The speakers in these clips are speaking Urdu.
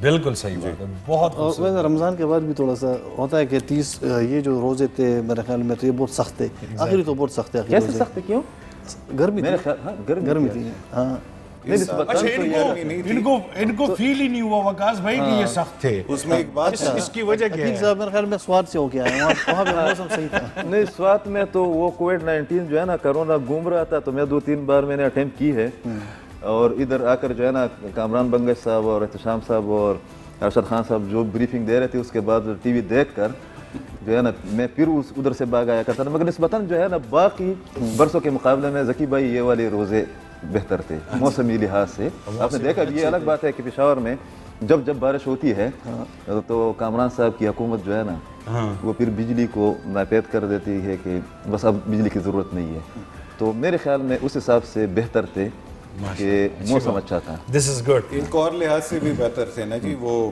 بالکل صحیح بات ہے, بہت اور ویسے رمضان کے بعد بھی تھوڑا سا ہوتا ہے کہ 30 یہ جو روزے تھے میرے خیال میں تو یہ بہت سخت تھے, آخری تو بہت سخت ہے. کیسے سخت ہے, کیوں؟ گرمی میرے خیال ہاں گرمی تھی. ہاں اچھا, ان کو فیل ہی نہیں ہوا وقاص بھائی کہ یہ سخت تھے, اس میں ایک بات اس کی وجہ کیا ہے؟ صاحب میرے خیال میں سوات سے ہو کے آئے, وہاں پہ موسم صحیح تھا. نہیں, سوات میں تو وہ کووڈ-19 جو ہے نا کرونا گھوم رہا تھا, تو میں 2-3 بار میں نے اٹیمپٹ کی ہے, اور ادھر آ کر جو ہے نا کامران بنگش صاحب اور احتشام صاحب اور ارشد خان صاحب جو بریفنگ دے رہے تھے, اس کے بعد ٹی وی دیکھ کر جو ہے نا میں پھر ادھر سے بھاگ آیا کرتا تھا. مگر نسبتاً جو ہے نا باقی برسوں کے مقابلے میں ذکی بھائی یہ والے روزے بہتر تھے موسمی لحاظ سے. آپ نے دیکھا یہ الگ بات ہے کہ پشاور میں جب بارش ہوتی ہے تو کامران صاحب کی حکومت جو ہے نا وہ پھر بجلی کو ناپید کر دیتی ہے کہ بس اب بجلی کی ضرورت نہیں ہے. تو میرے خیال میں اس حساب سے بہتر تھے کہ موسم اچھا تھا. دس از گڈ. ایک اور لحاظ سے بھی بہتر تھے نا جی, وہ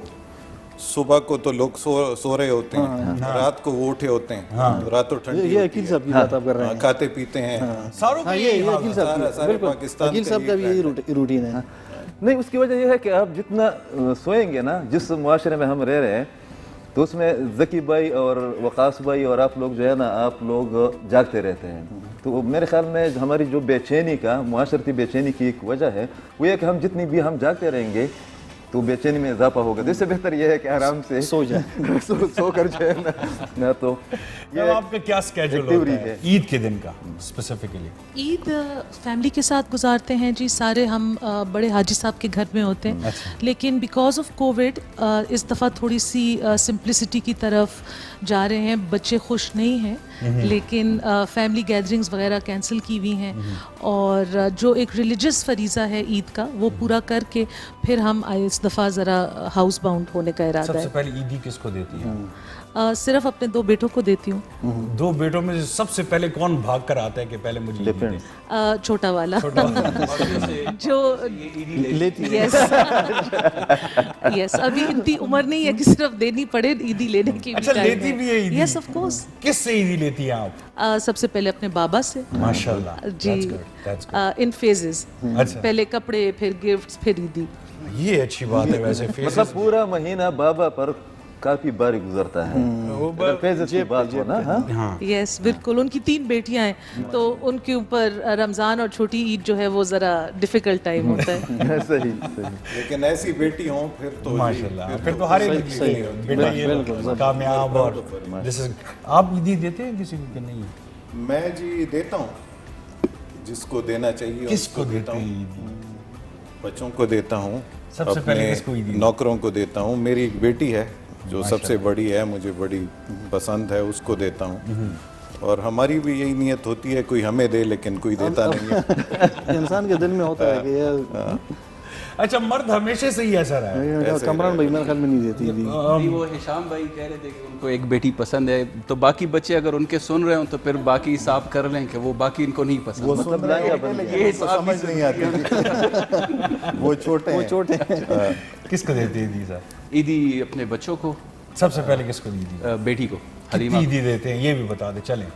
صبح کو تو لوگ سو رہے ہوتے ہیں, رات کو وہ اٹھے ہوتے ہیں, رات تو ٹھنڈی یہ عقیل صاحب کی بات آپ کر رہے ہیں, کھاتے پیتے ہیں, یہ عقیل صاحب سارے پاکستان عقیل صاحب کا بھی یہی روٹین ہے. نہیں, اس کی وجہ یہ ہے کہ آپ جتنا سوئیں گے نا, جس معاشرے میں ہم رہ رہے ہیں, تو اس میں ذکی بھائی اور وقاص بھائی اور آپ لوگ جو ہے نا آپ لوگ جاگتے رہتے ہیں. تو میرے خیال میں ہماری جو بے چینی کا معاشرتی بے چینی کی ایک وجہ ہے وہ یہ کہ ہم جتنی بھی ہم جاگتے رہیں گے تو بے چینی میں اضافہ ہوگا. تو اس سے بہتر یہ ہے کہ آرام سے سو جائے, سو کر جو ہے نا. تو آپ کا کیا اسکیجول ہوتا ہے عید کے دن کا اسپیسیفکلی؟ عید فیملی کے ساتھ گزارتے ہیں جی, سارے ہم بڑے حاجی صاحب کے گھر میں ہوتے ہیں, لیکن بیکاز آف کووڈ اس دفعہ تھوڑی سی سمپلسٹی کی طرف جا رہے ہیں. بچے خوش نہیں ہیں, لیکن فیملی گیدرنگز وغیرہ کینسل کی ہوئی ہیں, اور جو ایک ریلیجس فریضہ ہے عید کا وہ پورا کر کے پھر ہم اس دفعہ ذرا ہاؤس باؤنڈ ہونے کا ارادہ ہے. سب سے پہلے عیدی کس کو دیتی ہے؟ صرف اپنے 2 بیٹوں کو دیتی ہوں. 2 بیٹوں میں سب سے پہلے کون بھاگ کر آتا ہے کہ پہلے مجھے عیدی دے؟ چھوٹا والا جو لیتی ہے. یس, ابھی اتنی عمر نہیں ہے کہ صرف دینی پڑے, عیدی لینے کی. اچھا, لیتی بھی ہے عیدی؟ Yes of course. کس سے عیدی لیتی ہیں آپ؟ سب سے پہلے اپنے بابا سے. ماشاءاللہ جی, ان فیزز. پہلے کپڑے, پھر گفٹس, پھر عیدی. یہ اچھی بات ہے ویسے. مطلب پورا مہینہ بابا پر کافی باری گزرتا ہے. یس بالکل, ان کی 3 بیٹیاں ہیں تو ان کے اوپر رمضان اور چھوٹی عید جو ہے وہ ذرا ڈیفیکلٹ ٹائم ہوتا ہے. صحیح, لیکن ایسی بیٹی ہوں پھر تو ماشاءاللہ, پھر تو ہر ایک بیٹا یہ کامیاب. اور آپ عیدی دیتے ہیں کسی کو کہ نہیں؟ میں جی دیتا ہوں جس کو دینا چاہیے. کس کو دیتا ہوں؟ بچوں کو دیتا ہوں, سب سے پہلے کس کو عیدی؟ نوکروں کو دیتا ہوں. میری ایک بیٹی ہے جو سب سے بڑی ہے, مجھے بڑی پسند ہے, اس کو دیتا ہوں. اور ہماری بھی یہی نیت ہوتی ہے کوئی ہمیں دے لیکن کوئی دیتا نہیں ہے. انسان کے دل میں ہوتا ہے کہ یہ. اچھا, مرد ہمیشہ سے ہی ایسا رہا ہے. کامران بھائی میرے خیال میں نہیں دیتی تھی. وہ ہشام بھائی کہہ رہے تھے کہ ان کو ایک بیٹی پسند ہے, تو باقی بچے اگر ان کے سن رہے ہوں تو پھر باقی حساب کر لیں کہ وہ باقی ان کو نہیں پسند. مطلب یہ سمجھ نہیں آتی, وہ چھوٹے ہیں. کس کو دیتے ہیں عیدی صاحب؟ عیدی اپنے بچوں کو. سب سے پہلے کس کو عیدی؟ بیٹی کو. حلیمہ. عیدی دیتے ہیں یہ بھی بتا دیں چلیں.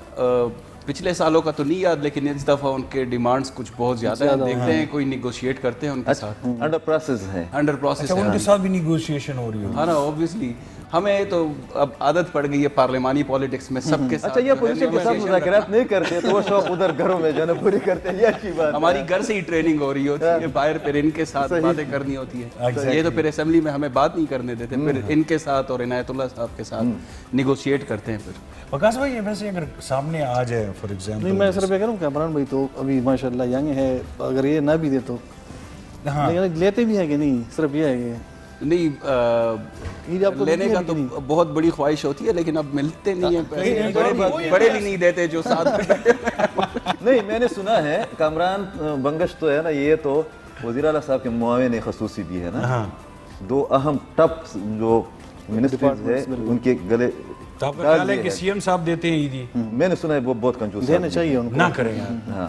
پچھلے سالوں کا تو نہیں یاد, لیکن اس دفعہ ان کے ڈیمانڈز کچھ بہت زیادہ ہیں. دیکھتے ہیں کوئی نیگوشیٹ کرتے ہیں ان کے ساتھ. انڈر پروسیس ہے. انڈر پروسیس ہے. ان کے ساتھ بھی نیگوشیشن ہو رہی ہے. ہاں نا, اوبویسلی ہمیں تو اب عادت پڑ گئی ہے پارلیمانی پالیٹکس میں سب کے ساتھ. اچھا, یہ اپوزیشن کے ساتھ مذاکرات نہیں کرتے تو وہ شوق ادھر گھروں میں جو ہے نا پوری کرتے ہیں. یہ اچھی بات. ہماری گھر سے ہی ٹریننگ ہو رہی ہوتی ہے, باہر پھر ان کے ساتھ باتیں کرنی ہوتی ہے. یہ تو پھر اسمبلی میں ہمیں بات نہیں کرنے دیتے, پھر ان کے ساتھ اور عنایت اللہ صاحب کے ساتھ نیگوشیٹ کرتے ہیں. پھر وقاص بھائی ویسے اگر سامنے آ جائے فار ایگزامپل. نہیں, میں صرف یہ کہہ رہا ہوں کہ کامران بھائی تو ابھی ماشاء اللہ ینگ ہے, اگر یہ نہ بھی دے تو لیتے بھی ہیں کہ نہیں؟ صرف یہ ہے کہ نہیں, لینے کا تو بہت بڑی خواہش ہوتی ہے, لیکن اب ملتے نہیں ہیں. بڑے بھی نہیں دیتے جو ساتھ بیٹھے. نہیں, میں نے سنا ہے کامران بنگش تو ہے نا, یہ تو وزیر اعلیٰ صاحب کے معاون خصوصی بھی ہے نا. 2 اہم ٹپ جو منسٹریز ہے ان کے گلے. تو آپ کا خیال ہے کہ سی ایم صاحب دیتے ہیں عیدی؟ میں نے سنا ہے وہ بہت کنجوس دینا چاہیے ان کو. نہ کریں یار. ہاں,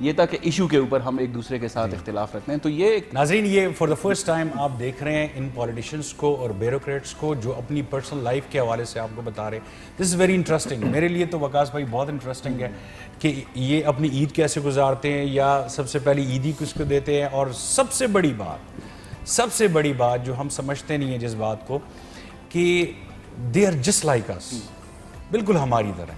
یہ تھا کہ ایشو کے اوپر ہم ایک دوسرے کے ساتھ اختلاف رکھتے ہیں. تو یہ ایک ناظرین یہ فار دا فرسٹ ٹائم آپ دیکھ رہے ہیں ان پولیٹیشینس کو اور بیوروکریٹس کو جو اپنی پرسنل لائف کے حوالے سے آپ کو بتا رہے ہیں. دس از ویری انٹرسٹنگ. میرے لیے تو وقاص بھائی بہت انٹرسٹنگ ہے کہ یہ اپنی عید کیسے گزارتے ہیں یا سب سے پہلے عیدی کس کو دیتے ہیں. اور سب سے بڑی بات جو ہم سمجھتے نہیں ہیں جس بات کو کہ دے آر جسٹ لائک اس, بالکل ہماری طرح,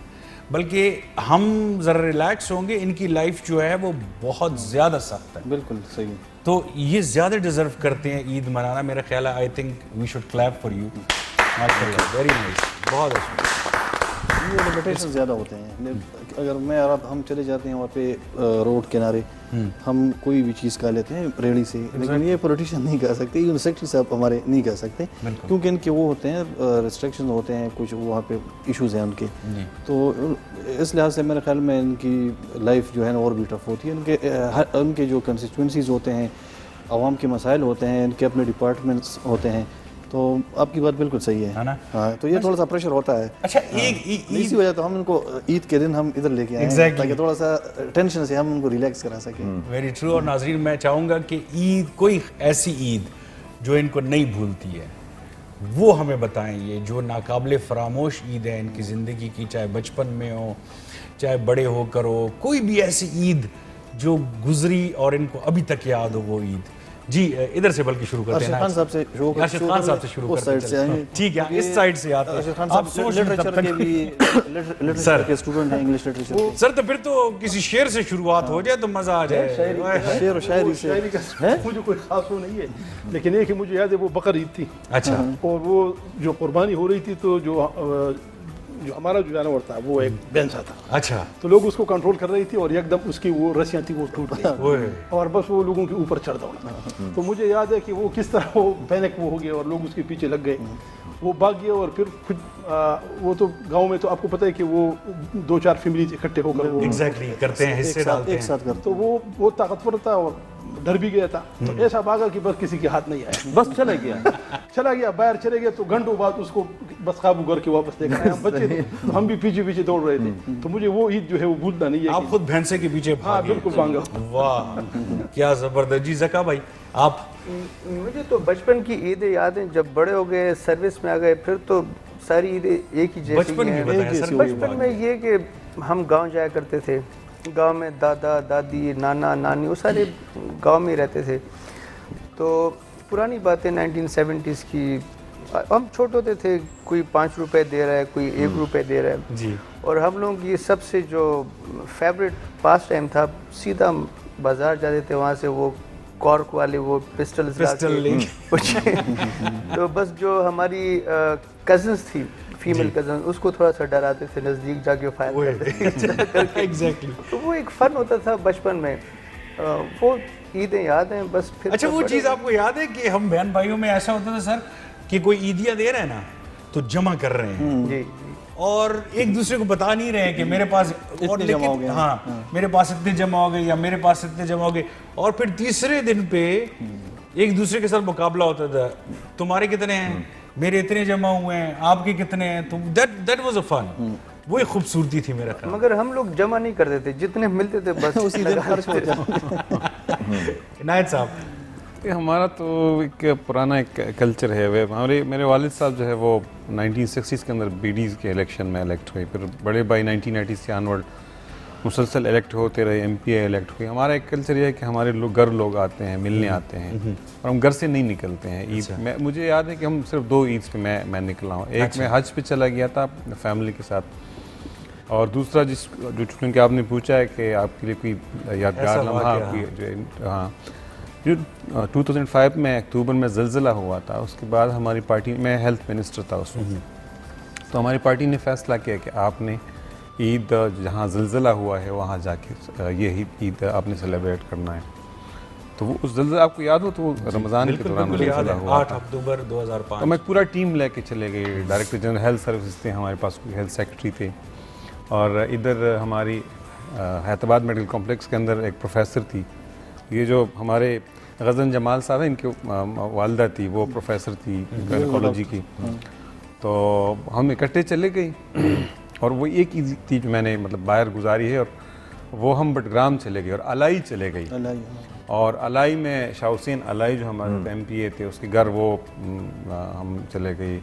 بلکہ ہم ذرا ریلیکس ہوں گے. ان کی لائف جو ہے وہ بہت زیادہ سخت ہے. بالکل صحیح. تو یہ زیادہ ڈیزرو کرتے ہیں عید منانا. میرا خیال ہے I think we should clap for you. ماشاء اللہ, ویری نائس, بہت اچھا. یہ لمیٹیشن زیادہ ہوتے ہیں. اگر میں اور ہم چلے جاتے ہیں وہاں پہ روڈ کنارے, ہم کوئی بھی چیز کھا لیتے ہیں ریڑھی سے, لیکن یہ پولیٹیشین نہیں کہہ سکتے, ایون سیکٹری صاحب ہمارے نہیں کہہ سکتے, کیونکہ ان کے وہ ہوتے ہیں ریسٹرکشن ہوتے ہیں, کچھ وہاں پہ ایشوز ہیں ان کے. تو اس لحاظ سے میرے خیال میں ان کی لائف جو ہے نا اور بھی ٹف ہوتی ہے. ان کے جو کنسٹیچوئنسیز ہوتے ہیں, عوام کے مسائل ہوتے ہیں, ان کے اپنے ڈپارٹمنٹس ہوتے ہیں. تو آپ کی بات بالکل صحیح ہے. ہاں, تو یہ تھوڑا سا پریشر ہوتا ہے. اچھا, اسی وجہ تو ہم ان کو عید کے دن ہم ادھر لے کے آئے ہیں تاکہ تھوڑا سا ٹینشن سے ہم ان کو ریلیکس کرا سکیں. Very true. اور ناظرین میں چاہوں گا کہ عید, کوئی ایسی عید جو ان کو نہیں بھولتی ہے وہ ہمیں بتائیں. یہ جو ناقابل فراموش عید ہے ان کی زندگی کی, چاہے بچپن میں ہو چاہے بڑے ہو کر ہو, کوئی بھی ایسی عید جو گزری اور ان کو ابھی تک یاد ہو وہ عید. جی ادھر سے بلکہ شروع کرتے ہیں. ارشد خان صاحب سے ارشد خان صاحب سے شروع کرتے ہیں. ٹھیک ہے, اس سائڈ سے آتے ہیں. آپ لٹریچر کے بھی لٹریچر کے اسٹوڈنٹ ہیں, انگلش لٹریچر. سر تو پھر تو کسی شعر سے شروعات ہو جائے تو مزہ آ جائے. شعر و شاعری سے مجھے کوئی خاص وہ نہیں ہے, لیکن ایک مجھے یاد ہے وہ بقر عید تھی. اچھا. اور وہ جو قربانی ہو رہی تھی تو جو ہمارا جو جانور تھا وہ ایک بینسا تھا. اچھا. تو لوگ اس کو کنٹرول کر رہی تھی اور ایک دم اس کی وہ رسیاں تھی وہ ٹوٹ گئی اور بس وہ لوگوں کے اوپر چڑھ دوڑا. تو مجھے یاد ہے کہ وہ کس طرح وہ پینک وہ ہو گیا اور لوگ اس کے پیچھے لگ گئے. وہ بھاگ گیا اور پھر وہ تو گاؤں میں تو آپ کو پتہ ہے کہ وہ 2-4 فیملیز اکٹھے ہو کر وہ ایگزیکٹلی کرتے ہیں, حصے ڈالتے ہیں ایک ساتھ کرتے. تو وہ طاقتور تھا اور ڈر بھی گیا تھا. تو ایسا بھاگا کہ بس کسی کے ہاتھ نہیں آیا, بس چلا گیا باہر چلے گیا. تو گھنٹوں بعد اس کو بس قابو کر کے واپس لے کر آیا. بچے تو ہم بھی پیچھے دوڑ رہے تھے. تو مجھے وہ عید جو ہے وہ بھولنا نہیں ہے. آپ خود بھینسے کے پیچھے ہاں بالکل بھاگا. واہ کیا زبردست. جی زکا بھائی آپ. مجھے تو بچپن کی عیدیں یاد ہیں. جب بڑے ہو گئے سروس میں آ گئے پھر تو ساری عیدیں ایک ہی جیسی ہیں. بچپن میں یہ کہ ہم گاؤں جایا کرتے تھے. گاؤں میں دادا دادی نانا نانی وہ سارے گاؤں میں رہتے تھے. تو پرانی باتیں 1970s کی, ہم چھوٹے ہوتے تھے, کوئی 5 روپے دے رہا ہے, کوئی 1 روپے دے رہا ہے. جی. اور ہم لوگ یہ سب سے جو فیوریٹ پاس ٹائم تھا, سیدھا بازار جاتے تھے, وہاں سے وہ کارک والے وہ پسٹل تو بس جو ہماری کزنس تھی فیمیل کزن, اس کو تھوڑا سا ڈراتے تھے, نزدیک جا کے فائر کرتے تھے. ایگزیکٹلی. تو وہ ایک فن ہوتا تھا بچپن میں. وہ عیدیں یاد ہیں بس. پھر اچھا وہ چیز آپ کو یاد ہے کہ ہم بہن بھائیوں میں ایسا ہوتا تھا سر کہ کوئی عیدیاں دے رہے ہیں نا تو جمع کر رہے ہیں جی اور ایک دوسرے کو بتا نہیں رہے کہ میرے پاس ہاں میرے پاس اتنے جمع ہو گئے یا میرے پاس اتنے جمع ہو گئے. اور پھر تیسرے دن پہ ایک دوسرے کے ساتھ مقابلہ ہوتا تھا, تمہارے کتنے ہیں, میرے اتنے جمع ہوئے ہیں, آپ کے کتنے ہیں. تو دیٹ واز اے فن. وہ ایک خوبصورتی تھی میرا خیال. مگر ہم لوگ جمع نہیں کرتے تھے, جتنے ملتے تھے بس اسی دن خرچ ہوتے. عنایت صاحب. ہمارا تو ایک پرانا ایک کلچر ہے. میرے والد صاحب جو ہے وہ 1960s کے اندر بی ڈیز کے الیکشن میں الیکٹ ہوئے, پھر بڑے بھائی 1980 سے آنورڈ مسلسل الیکٹ ہوتے رہے, ایم پی اے الیکٹ ہوئے. ہمارا ایک کلچر یہ ہے کہ ہمارے لوگ آتے ہیں, ملنے آتے ہیں, اور ہم گھر سے نہیں نکلتے ہیں عید میں. مجھے یاد ہے کہ ہم صرف 2 عیدز پہ میں نکلا ہوں. ایک میں حج پہ چلا گیا تھا فیملی کے ساتھ, اور دوسرا جو چونکہ آپ نے پوچھا ہے کہ آپ کے لیے کوئی یادگار لمحہ ہاں, جو 2005 میں اکتوبر میں زلزلہ ہوا تھا, اس کے بعد ہماری پارٹی, میں ہیلتھ منسٹر تھا اس وقت, تو ہماری پارٹی نے فیصلہ کیا کہ آپ نے عید جہاں زلزلہ ہوا ہے وہاں جا کے یہ عید آپ نے سیلیبریٹ کرنا ہے. تو وہ اس زلزلہ آپ کو یاد ہو تو رمضان کے دوران زلزلہ ہوا 8 اکتوبر 2005. تو میں پورا ٹیم لے کے چلے گئے. ڈائریکٹر جنرل ہیلتھ سروسز تھے ہمارے پاس, کوئی ہیلتھ سیکرٹری تھے, اور ادھر ہماری حیات آباد میڈیکل کمپلیکس کے اندر ایک پروفیسر تھی. یہ جو ہمارے غزن جمال صاحب ہیں, ان کی والدہ تھی, وہ پروفیسر تھی گائنیکالوجی کی. تو ہم اکٹھے چلے گئے, اور وہ ایک عید تھی جو میں نے مطلب باہر گزاری ہے. اور وہ ہم بٹگرام چلے گئے اور الائی چلے گئی، اور الائی میں شاہ حسین الائی جو ہمارے ایم پی اے تھے اس کے گھر وہ ہم چلے گئی،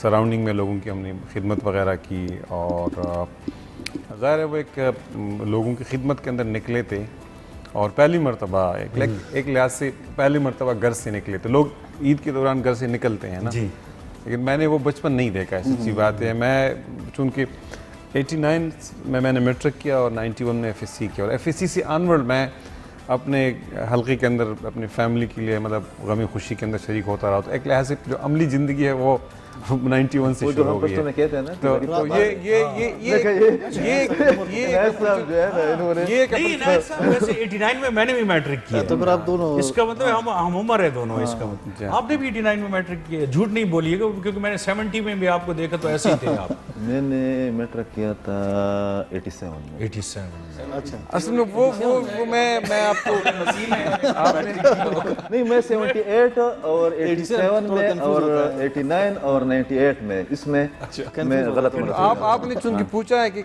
سراؤنڈنگ میں لوگوں کی ہم نے خدمت وغیرہ کی، اور ظاہر ہے وہ ایک لوگوں کی خدمت کے اندر نکلے تھے، اور پہلی مرتبہ ایک لحاظ سے پہلی مرتبہ گھر سے نکلے تھے. لوگ عید کے دوران گھر سے نکلتے ہیں نا، لیکن میں نے وہ بچپن نہیں دیکھا ہے، سچی بات ہے. میں چونکہ 89 میں نے میٹرک کیا اور 91 میں ایف ایس سی کیا، اور ایف ایس سی سے آنورڈ میں اپنے حلقے کے اندر اپنی فیملی کے لیے مطلب غمی خوشی کے اندر شریک ہوتا رہا. تو ایک لحاظ سے جو عملی زندگی ہے وہ 91 سے شروع ہو گئی ہے. تو ویسے 89 میں میں نے بھی میٹرک کیا، تو پھر آپ دونوں اس کا مطلب ہم عمر ہے دونوں. اس کا مطلب آپ نے بھی 89 میں میٹرک کیا؟ جھوٹ نہیں بولیے گا کیونکہ میں نے 70 میں بھی آپ کو دیکھا تو ایسے ہی تھے آپ. میں نے میٹرک کیا تھا 87 میں. 87 اچھا اصل میں وہ میں آپ کو نہیں، میں 78 اور 87 میں اور 89 اور 98 میں، اس میں میں غلط آپ نے چونکہ پوچھا ہے کہ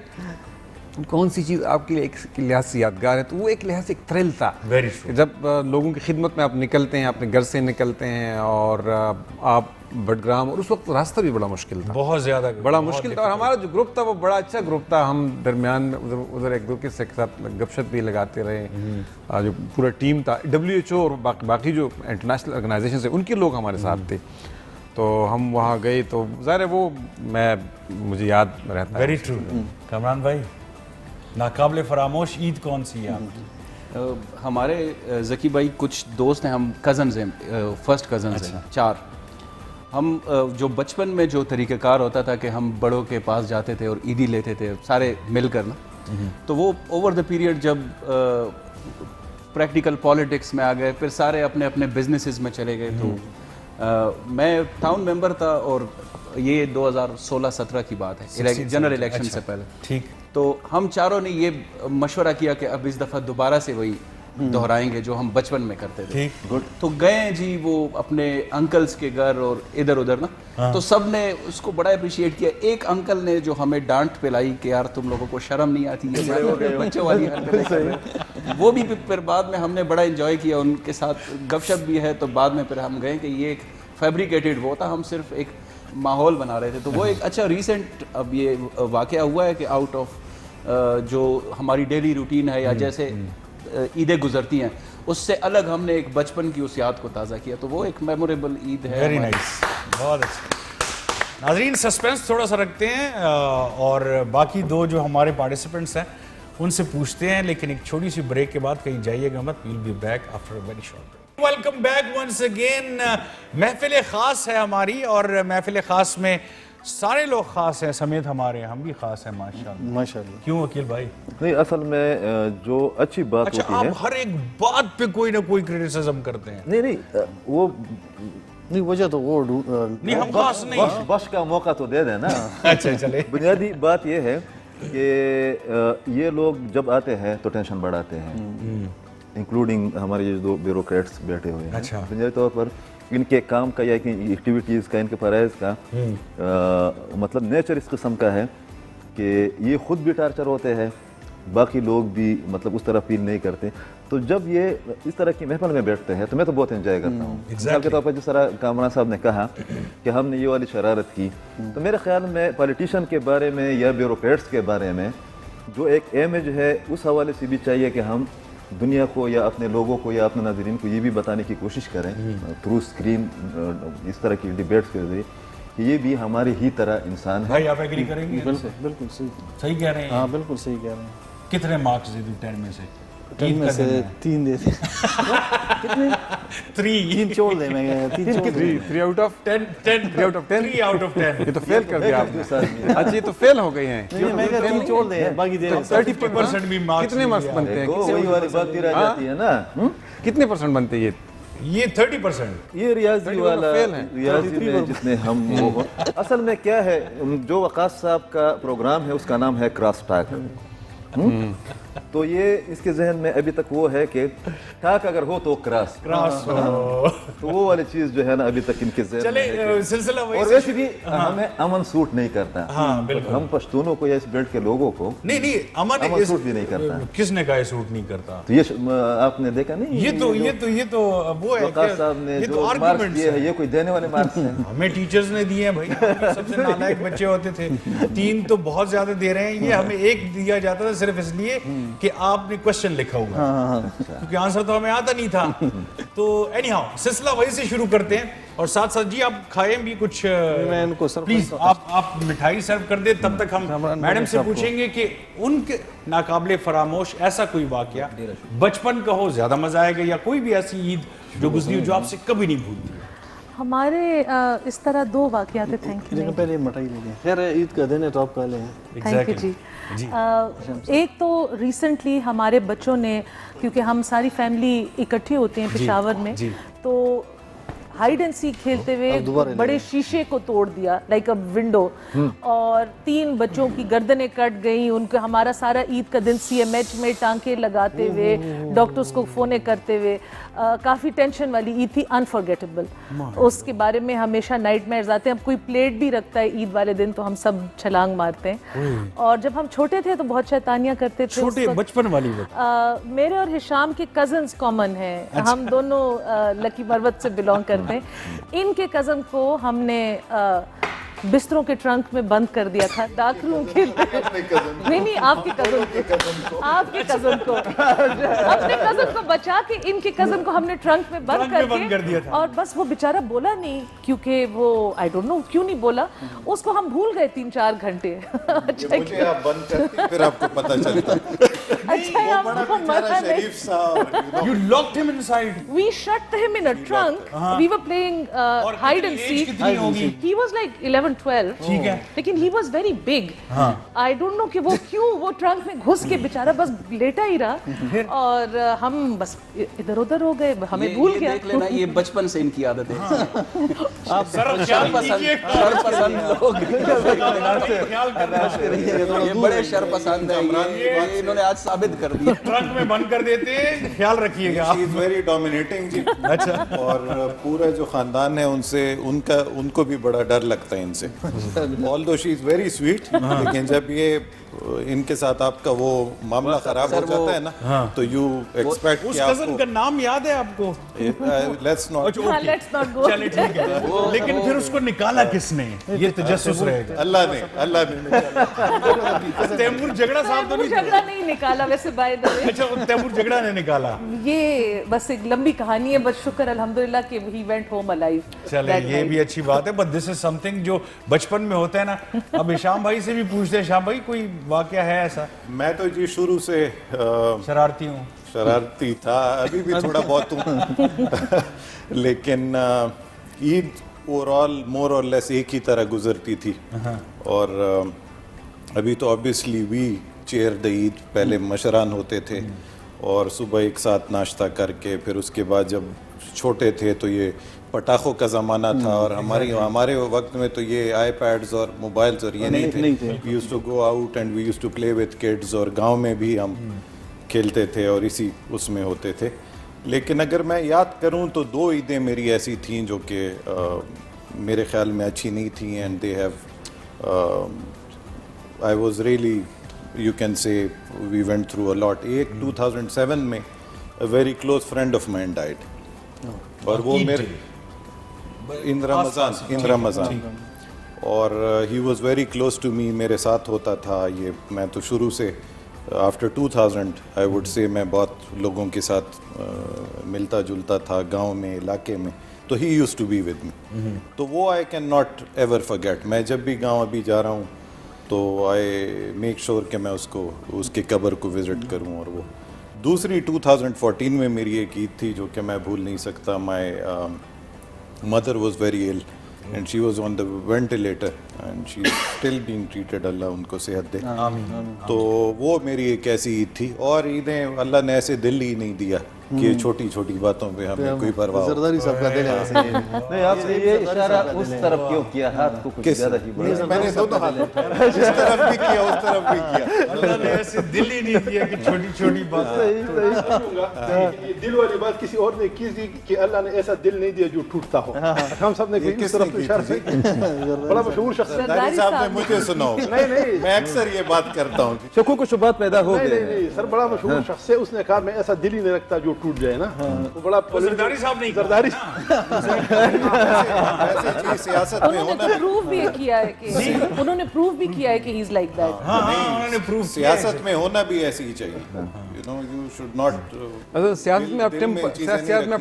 کون سی چیز آپ کے لیے ایک لحاظ سے یادگار ہے، تو وہ ایک لحاظ سے ایک تھرل تھا. جب لوگوں کی خدمت میں آپ نکلتے ہیں، اپنے گھر سے نکلتے ہیں، اور آپ بٹگرام، اور اس وقت راستہ بھی بڑا مشکل تھا، بہت زیادہ بڑا مشکل تھا. اور ہمارا جو گروپ تھا وہ بڑا اچھا گروپ تھا. ہم درمیان میں ادھر ایک دوسرے کے ساتھ گپ شپ بھی لگاتے رہے. جو پورا ٹیم تھا WHO اور باقی جو انٹرنیشنل آرگنائزیشنز ہیں ان کے لوگ ہمارے ساتھ تھے. تو ہم وہاں گئے تو ظاہر ہے وہ مجھے یاد رہتا ہے. Very true. کامران بھائی، ناقابل فراموش عید کون سی ہے آپ کی؟ ہمارے ذکی بھائی کچھ دوست ہیں، ہم کزنز ہیں، فرسٹ کزنز ہیں 4. ہم جو بچپن میں جو طریقہ کار ہوتا تھا کہ ہم بڑوں کے پاس جاتے تھے اور عیدی لیتے تھے سارے مل کر نا، تو وہ اوور دا پیریڈ جب پریکٹیکل پالیٹکس میں آ گئے، پھر سارے اپنے اپنے بزنسز میں چلے گئے. تو میں ٹاؤن ممبر تھا، اور یہ 2016-17 کی بات ہے، جنرل الیکشن سے پہلے. ٹھیک. تو ہم چاروں نے یہ مشورہ کیا کہ اب اس دفعہ دوبارہ سے وہی دہرائیں گے جو ہم بچپن میں کرتے تھے. تو گئے جی وہ اپنے انکلز کے گھر اور ادھر ادھر نا، تو سب نے اس کو بڑا اپریشیٹ کیا. ایک انکل نے جو ہمیں ڈانٹ پلائی کہ یار تم لوگوں کو شرم نہیں آتی، یہ بچوں والی حرکتیں کر رہے ہیں. وہ بھی پھر بعد میں ہم نے بڑا انجوائے کیا ان کے ساتھ، گپ شپ بھی ہے. تو بعد میں پھر ہم گئے کہ یہ ایک فیبریکیٹڈ وہ تھا، ہم صرف ایک ماحول بنا رہے تھے. تو وہ ایک اچھا ریسنٹ اب یہ واقعہ ہوا ہے کہ آؤٹ آف جو ہماری ڈیلی روٹین ہے یا جیسے عیدیں گزرتی ہیں اس سے الگ ہم نے ایک بچپن کی اس یاد کو تازہ کیا. تو وہ ایک میموریبل عید ہے. ویری نائس، بہت اچھا. ناظرین سسپینس تھوڑا سا رکھتے ہیں اور باقی دو جو ہمارے پارٹیسپینٹس ہیں ان سے پوچھتے ہیں، لیکن ایک چھوٹی سی بریک کے بعد کہیں جائیے گا مت. We'll be back after a very short break. Welcome back once again. محفل خاص ہے ہماری، اور محفل خاص میں سارے لوگ خاص ہیں سمیت ہمارے، ہم بھی خاص ہیں ماشاءاللہ. کیوں وکیل بھائی؟ نہیں، اصل میں جو اچھی بات اچھا ہوتی ہے، آپ ہر ایک بات پہ کوئی نہ کوئی کریٹیسزم کرتے ہیں. نہیں وہ نہیں وجہ تو وہ نہیں، ہم خاص نہیں. بش کا موقع تو دے دیں نا. اچھا چلے. بنیادی بات یہ ہے کہ یہ لوگ جب آتے ہیں تو ٹینشن بڑھاتے ہیں، انکلوڈنگ ہمارے یہ دو بیوروکریٹس بیٹھے ہوئے ہیں. بنیادی طور پر ان کے کام کا یا ایکٹیویٹیز کا، ان کے فرائض کا مطلب نیچر اس قسم کا ہے کہ یہ خود بھی ٹارچر ہوتے ہیں، باقی لوگ بھی مطلب اس طرح فیل نہیں کرتے. تو جب یہ اس طرح کی محفل میں بیٹھتے ہیں تو میں تو بہت انجوائے کرتا ہوں. مثال کے طور پر جس طرح کامران صاحب نے کہا کہ ہم نے یہ والی شرارت کی، تو میرے خیال میں پالیٹیشین کے بارے میں یا بیوروکریٹس کے بارے میں جو ایک امیج ہے اس حوالے سے بھی چاہیے کہ ہم دنیا کو یا اپنے لوگوں کو یا اپنے ناظرین کو یہ بھی بتانے کی کوشش کریں تھرو اسکرین، اس طرح کی ڈیبیٹس کے ذریعے کہ یہ بھی ہماری ہی طرح انسان ہے. بھائی آپ ایگری کریں گے؟ بالکل صحیح کہہ رہے ہیں. ہاں بالکل صحیح کہہ رہے ہیں. کتنے مارکس دے دوں 10 میں سے؟ 10 میں سے 3 دے دیں. کتنے؟ 3 چھوڑ دیں. میں 3 آؤٹ آف 10. 3 out of 10. یہ تو فیل کر دیا آپ نے. اچھا یہ تو فیل ہو گئی ہیں. میں 3 چھوڑ دیں، باقی دے 30% بھی مارکس. کتنے مارکس بنتے ہیں؟ وہی والی بات رہ جاتی ہے نا. کتنے پرسنٹ بنتے ہیں یہ 30%. یہ ریاضی والا ریاضی میں جتنے ہم اصل میں کیا ہے، جو وقاص صاحب کا پروگرام ہے اس کا نام ہے کراس ٹاک. تو یہ اس کے ذہن میں ابھی تک وہ ہے کہ ٹاک اگر ہو تو کراس تو وہ والی چیز جو ہے نا ابھی تک ان کے ذہن میں ہے چلے سلسلہ اور ویسے بھی ہمیں امن سوٹ نہیں کرتا. ہم پشتونوں کو یا اس بیلٹ کے لوگوں کو نہیں امن سوٹ بھی نہیں کرتا. کس نے کہا یہ سوٹ نہیں کرتا؟ تو یہ آپ نے دیکھا نہیں, یہ تو وہ ہے وقاص صاحب نے جو مارکس دیے ہیں یہ کوئی دینے والے مارکس ہیں؟ ہمیں ٹیچرز نے دیے ہیں بھائی, سب سے نالائق بچے ہوتے تھے. 3 تو بہت زیادہ دے رہے ہیں, یہ ہمیں 1 دیا جاتا تھا صرف اس لیے کہ آپ نے کوشچن لکھا ہوا کیونکہ آنسر تو ہمیں آتا نہیں تھا. تو اینی ہاؤ سلسلہ وہی سے شروع کرتے ہیں اور ساتھ ساتھ جی آپ کھائیں بھی کچھ پلیز, آپ مٹھائی سرو کر دیں, تب تک ہم میڈم سے پوچھیں گے کہ ان کے ناقابل فراموش ایسا کوئی واقعہ بچپن کا ہو, زیادہ مزہ آئے گا, یا کوئی بھی ایسی عید جو گزری ہو جو آپ سے کبھی نہیں بھولتی. ہمارے اس طرح 2 واقعات ہیں. Thank you. پہلے مٹھائی لے لیں, خیر عید کا دن ہے تو آپ کھا لیں. تھینک یو جی. ایک تو ریسنٹلی ہمارے بچوں نے, کیونکہ ہم ساری فیملی اکٹھے ہوتے ہیں پشاور میں, تو ہائیڈ اینڈ سیک کھیلتے ہوئے بڑے شیشے کو توڑ دیا, لائک اے ونڈو, اور 3 بچوں کی گردنیں کٹ گئیں. ان کو ہمارا سارا عید کا دن سی ایم ایچ میں ٹانکے لگاتے ہوئے, ڈاکٹرز کو فونے کرتے ہوئے, کافی ٹینشن والی عید تھی, انفارگیٹیبل. اس کے بارے میں ہمیشہ نائٹ میئرز آتے ہیں. اب کوئی پلیٹ بھی رکھتا ہے عید والے دن تو ہم سب چھلانگ مارتے ہیں. اور جب ہم چھوٹے تھے تو بہت شیطانیاں کرتے تھے. چھوٹے بچپن والی میرے اور ہشام کے کزنز کامن ہیں, ہم دونوں لکی مروت سے بلانگ کرتے ہیں. ان کے کزن کو ہم نے بستروں کے ٹرنک میں بند کر دیا تھا ڈارک روم کے نہیں آپ کے کزن کو اپنے کزن کو بچا کے ان کے کزن کو ہم نے ٹرنک میں بند کر دیا تھا. اور بس وہ بیچارہ بولا نہیں, کیونکہ وہ آئی ڈونٹ نو کیوں نہیں بولا, اس کو ہم بھول گئے 3-4 گھنٹے. مجھے آپ بند کرتی پھر آپ کو پتہ چلتا. You locked him inside. We shut him in a trunk. We were playing hide and seek. He was like 11-12. لیکن he was very big. I don't know کہ وہ کیوں وہ ٹرنک میں گھس کے بیچارہ بس لیٹا ہی رہا, اور ہم بس ادھر ادھر ہو گئے, ہمیں بھول گیا. دیکھ لینا یہ بچپن سے ان کی عادت ہے. آپ شر پسند لوگ, یہ بڑے شر پسند ہیں, یہ انہوں نے آج ثابت کر دیا. ٹرنک میں بند کر دیتے ہیں, خیال رکھیے گا. She is very dominating جی. اچھا, اور پورا جو خاندان ہے ان سے ان کو بھی بڑا ڈر لگتا ہے ان سے. Although she is very sweet, لیکن جب یہ ان کے ساتھ آپ کا وہ معاملہ خراب ہو جاتا ہے نا تو یو ایکسپیکٹ اس کزن کا نام یاد ہے آپ کو؟ Let's not go. چلے ٹھیک ہے, لیکن پھر اس کو نکالا کس نے؟ یہ تجسس رہے گا. اللہ نے. تیمور جھگڑا صاحب تو جھگڑا نہیں نکالا ویسے بائی دا وے. اچھا, تیمور جھگڑا نے نکالا. یہ بس ایک لمبی کہانی ہے, بس شکر الحمدللہ کہ ہی وینٹ ہوم الائیو. چلے یہ بھی اچھی بات ہے, but this is some thing جو بچپن میں ہوتا ہے نا. اب ہشام بھائی سے بھی پوچھتے ہیں, ہشام بھائی کوئی واقعہ ہے ایسا؟ میں تو جی شروع سے شرارتی تھا, ابھی بھی تھوڑا بہت ہوں, لیکن عید مور اور لیس ایک ہی طرح گزرتی تھی. اور ابھی تو obviously we cheer the عید, پہلے مشران ہوتے تھے اور صبح ایک ساتھ ناشتہ کر کے, پھر اس کے بعد جب چھوٹے تھے تو یہ پٹاخوں کا زمانہ تھا, اور ہمارے وقت میں تو یہ آئی پیڈز اور موبائلز اور یہ نہیں تھے. We used to go out and we used to play with kids, اور گاؤں میں بھی ہم کھیلتے تھے اور اسی اس میں ہوتے تھے. لیکن اگر میں یاد کروں تو 2 عیدیں میری ایسی تھیں جو کہ میرے خیال میں اچھی نہیں تھیں, and they have I was really you can say we went through a lot. ایک 2007 میں a very close friend of mine died, اور وہ میرے ان رمضان, اور he was very close to me, میرے ساتھ ہوتا تھا. یہ میں تو شروع سے آفٹر 2000 آئی وڈ سے میں بہت لوگوں کے ساتھ ملتا جلتا تھا گاؤں میں, علاقے میں, تو he used to be with me. تو وہ I can not ever forget. میں جب بھی گاؤں ابھی جا رہا ہوں تو آئی میک شور کہ میں اس کے قبر کو وزٹ کروں. اور وہ دوسری 2014 میں میری ایک عید تھی جو کہ میں بھول نہیں سکتا. My mother was very ill and she was on the ventilator, and she is still being treated, اللہ ان کو صحت دے. تو وہ میری ایک ایسی عید تھی. اور عیدیں اللہ نے ایسے دل ہی نہیں دیا کہ چھوٹی چھوٹی باتوں پہ ہمیں کوئی پرواہ. زرداری صاحب کا دل ہے ایسے. نہیں, آپ نے یہ اشارہ اس طرف کیوں کیا, ہاتھ کو کچھ زیادہ ہی بڑھا. میں نے دونوں ہاتھ اس طرف بھی کیا اس طرف بھی کیا. اللہ نے ایسے دل ہی نہیں دیا کہ چھوٹی چھوٹی باتیں. یہ دل والی بات کسی اور نے کی تھی کہ اللہ نے ایسا دل نہیں دیا جو ٹوٹتا ہو. ہم سب نے اس طرف اشارہ کیا. بڑا مشہور شخص زرداری صاحب نے مجھے سناؤ, میں اکثر یہ بات کرتا ہوں. شکوک و شبہات پیدا ہو گئے. نہیں سر, بڑا مشہور شخص ہے, اس نے کہا میں ایسا دل ہی نہیں رکھتا جو ٹوٹ جائے نا. وہ بڑا زرداری صاحب نہیں, زرداری سیاست میں ہونا پروف بھی کیا ہے کہ انہوں نے پروف بھی کیا ہے کہ ہی از لائک دیٹ. انہوں نے پروف سیاست میں ہونا بھی ایسی ہی چاہیے. you should not سیاست میں آپ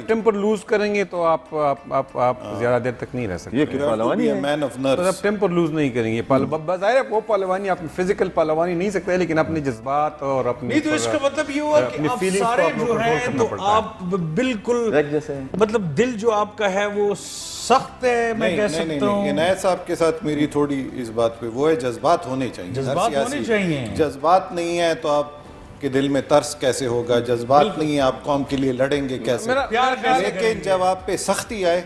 ٹیمپر لوز کریں گے تو آپ زیادہ دیر تک نہیں رہ سکتے. یہ پہلوانی ہے, مین آف آپ نرس. ٹیمپر لوز نہیں کریں گے. بظاہر وہ پہلوانی آپ فزیکل پہلوانی نہیں سکتے, لیکن اپنے جذبات اور اپنی نہیں. تو اس کا مطلب یہ ہوا کہ آپ سارے جو ہیں تو آپ بالکل مطلب دل جو آپ کا ہے وہ سخت ہے, میں کہہ سکتا ہوں. عنایت صاحب کے ساتھ میری تھوڑی اس بات پہ وہ ہے, جذبات ہونے چاہیے. جذبات ہونے چاہیے. جذبات نہیں ہے تو آپ کے دل میں ترس کیسے ہوگا, جذبات نہیں ہے آپ قوم کے لیے لڑیں گے کیسے. لیکن جب آپ پہ سختی آئے,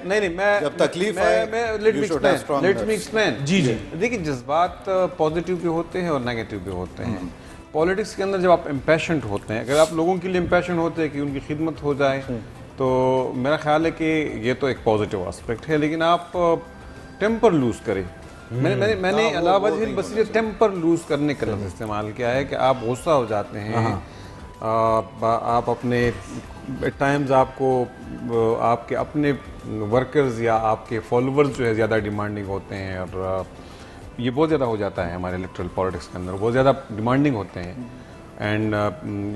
جب تکلیف آئے, لیٹ می ایکسپلین. جی دیکھیں, جذبات پازیٹیو بھی ہوتے ہیں اور نیگیٹو بھی ہوتے ہیں. پولیٹکس کے اندر جب آپ امپیشنٹ ہوتے ہیں, اگر آپ لوگوں کے لیے امپیشنٹ ہوتے ہیں کہ ان کی خدمت ہو جائے, تو میرا خیال ہے کہ یہ تو ایک پازیٹیو اسپیکٹ ہے. لیکن آپ ٹیمپر لوز کریں, میں نے علاوہ وجہ بصیرت ٹیمپر لوز کرنے کا لفظ استعمال کیا ہے کہ آپ غصہ ہو جاتے ہیں, آپ اپنے ایٹ ٹائمز آپ کو آپ کے اپنے ورکرز یا آپ کے فالوورز جو ہے زیادہ ڈیمانڈنگ ہوتے ہیں, اور یہ بہت زیادہ ہو جاتا ہے ہمارے الیکٹرل پالیٹکس کے اندر, بہت زیادہ ڈیمانڈنگ ہوتے ہیں. اینڈ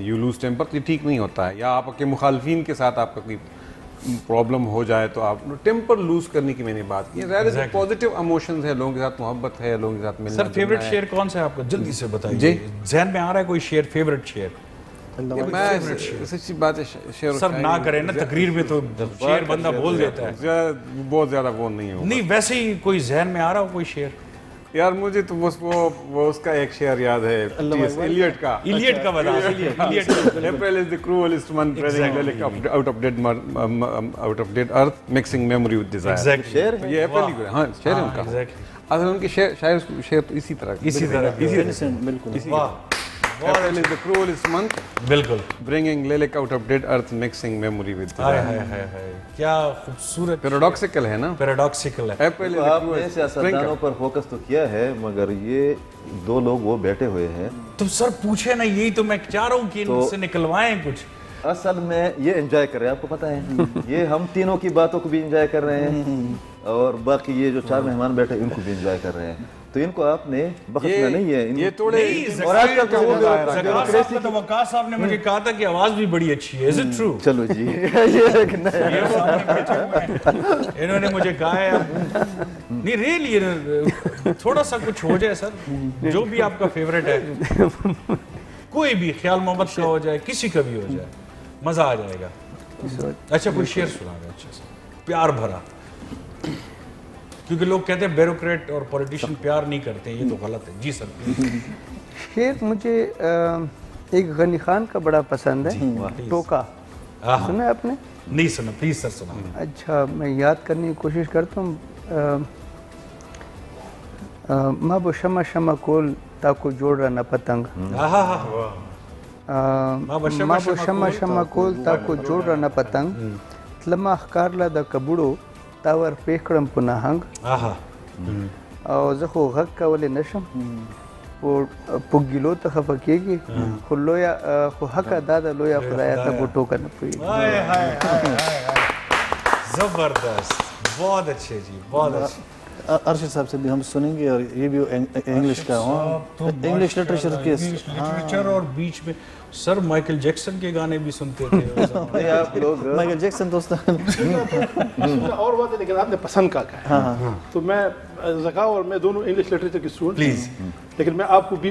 یو لوز ٹیمپر, یہ ٹھیک نہیں ہوتا ہے. یا آپ کے مخالفین کے ساتھ آپ کا کوئی پرابلم ہو جائے تو آپ ٹیمپر لوز کرنے کی میں نے بات کی. ظاہر ہے پازیٹیو ایموشنز ہے, لوگوں کے ساتھ محبت ہے, لوگوں کے ساتھ ملنا. سر فیوریٹ شعر کون سا ہے آپ کا, جلدی سے بتائیے. جی ذہن میں آ رہا ہے کوئی شعر, فیوریٹ شعر؟ میں سچی بات ہے, شعر سر نہ کریں نا, تقریر میں تو شعر بندہ بول دیتا ہے, بہت زیادہ وہ نہیں ہوگا. نہیں ویسے ہی کوئی ذہن میں آ رہا ہو کوئی شعر؟ یار مجھے تو بس وہ اس کا ایک شعر یاد ہے, ایلیٹ کا. ایلیٹ کا بتا. April is the cruelest month, out of date earth, mixing memory with desire. یہ اپریل ہی, ہاں شعر ہے ان کا. اصل ان کے شعر تو اسی طرح بالکل. April is the cruelest month, بالکل, bringing lilac out of dead earth, mixing memory with desire. کیا خوبصورت پیراڈاکسیکل ہے نا, پیراڈاکسیکل ہے. آپ نے سیاستدانوں پر فوکس تو کیا ہے, مگر یہ دو لوگ وہ بیٹھے ہوئے ہیں. تو سر پوچھے نا, یہی تو میں چاہ رہا ہوں کہ ان سے نکلوائیں کچھ. اصل میں یہ انجوائے کر رہے ہیں, آپ کو پتہ ہے, یہ ہم تینوں کی باتوں کو بھی انجوائے کر رہے ہیں, اور باقی یہ جو 4 مہمان بیٹھے ان کو بھی انجوائے کر رہے ہیں. تو ان کو آپ نے بخشنا نہیں ہے. یہ تھوڑے اور آج کل کا وہ تو وقاص صاحب نے مجھے کہا تھا کہ آواز بھی بڑی اچھی ہے. Is it true? چلو جی, انہوں نے مجھے کہا ہے نہیں ریئلی تھوڑا سا کچھ ہو جائے سر, جو بھی آپ کا فیوریٹ ہے, کوئی بھی خیال محمد کا ہو جائے, کسی کا بھی ہو جائے, مزہ آ جائے گا. اچھا کوئی شعر سنا گا اچھا سا پیار بھرا, کیونکہ لوگ کہتے ہیں بیوروکریٹ اور پولیٹیشین پیار نہیں کرتے, یہ تو غلط ہے. جی سر. شعر مجھے ایک غنی خان کا بڑا پسند ہے, ٹوکا. سنا ہے آپ نے؟ نہیں سنا, پلیز سر سنا. اچھا میں یاد کرنے کی کوشش کرتا ہوں. مابو شمع شمع کول تاکو جوڑ رہا نہ پتنگ, مابو شمع شمع کول تاکو جوڑ رہا نہ پتنگ, تلما خکارلا دا کبوڑو تاور پیکڑم پناہ ہنگ, او زخو غک کولے نشم وہ پگیلو تا خفکے گی, خو لویا خو حقا دادا لویا خدایا تا وہ ٹوکا نہ پوئی. زبردست, بہت اچھے جی, بہت اچھے. ارشد صاحب سے بھی ہم سنیں گے, اور یہ بھی انگلش کا انگلش لٹریچر کے لٹریچر, اور بیچ میں سر مائیکل جیکسن کے گانے بھی سنتے تھے. آپ لوگ مائیکل جیکسن دوست اور بات ہے, لیکن آپ نے پسند کا کہا, تو میں زکا اور میں دونوں انگلش لٹریچر کی اسٹوڈنٹ, پلیز, لیکن میں آپ کو بھی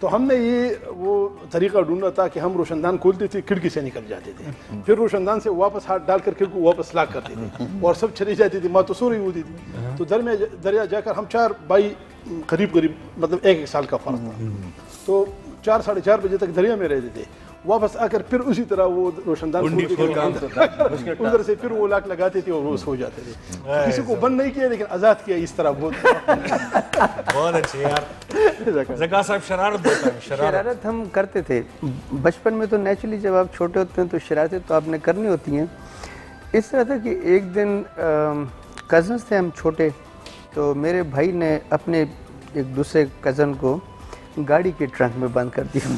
تو ہم نے یہ وہ طریقہ ڈھونڈا تھا کہ ہم روشن دان کھولتے تھے, کھڑکی سے نکل جاتے تھے, پھر روشن دان سے واپس ہاتھ ڈال کر کھڑکی کو واپس لاک کرتے تھے اور سب چلی جاتی تھی, ماں تو سو رہی ہوتی تھی. تو دریا جا کر ہم 4 بھائی قریب مطلب 1 سال کا فرق تھا, تو 4 ساڑھے 4 بجے تک دریا میں رہتے تھے. واپس آ کر پھر اسی طرح وہ روشن دان ادھر سے پھر وہ لاک لگاتے تھے اور وہ سو جاتے تھے. کسی کو بند نہیں کیا لیکن آزاد کیا اس طرح. بہت اچھے یار. زکا صاحب شرارت بتائیں. شرارت ہم کرتے تھے بچپن میں, تو نیچرلی جب آپ چھوٹے ہوتے ہیں تو شرارتیں تو آپ نے کرنی ہوتی ہیں. اس طرح تھا کہ ایک دن کزنس تھے ہم چھوٹے, تو میرے بھائی نے اپنے ایک دوسرے کزن کو گاڑی کے ٹرنک میں بند کر دیا,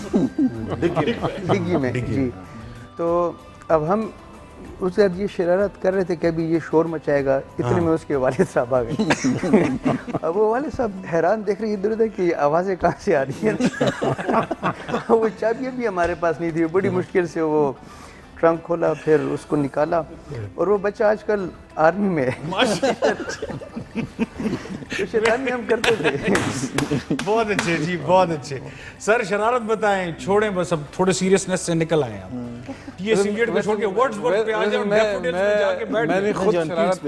ڈگی میں. جی, تو اب ہم اس وقت یہ شرارت کر رہے تھے کہ ابھی یہ شور مچائے گا. اتنے میں اس کے والد صاحب آ گئے. اب وہ والد صاحب حیران دیکھ رہے ادھر ادھر کہ یہ آوازیں کہاں سے آ رہی ہیں. وہ چابیاں بھی ہمارے پاس نہیں تھی, بڑی مشکل سے وہ ٹرنک کھولا, پھر اس کو نکالا, اور وہ بچہ آج کل آرمی میں ہے. شیطانی ہم کرتے تھے. بہت اچھے جی, بہت اچھے. سر شرارت بتائیں, چھوڑیں بس اب تھوڑے سیریسنس سے نکل آئے آپ. یہ سگریٹ کو چھوڑ کے ورڈز ورڈ پہ آ جائیں, ڈیفوڈلز میں جا کے بیٹھ. میں نے خود شرارت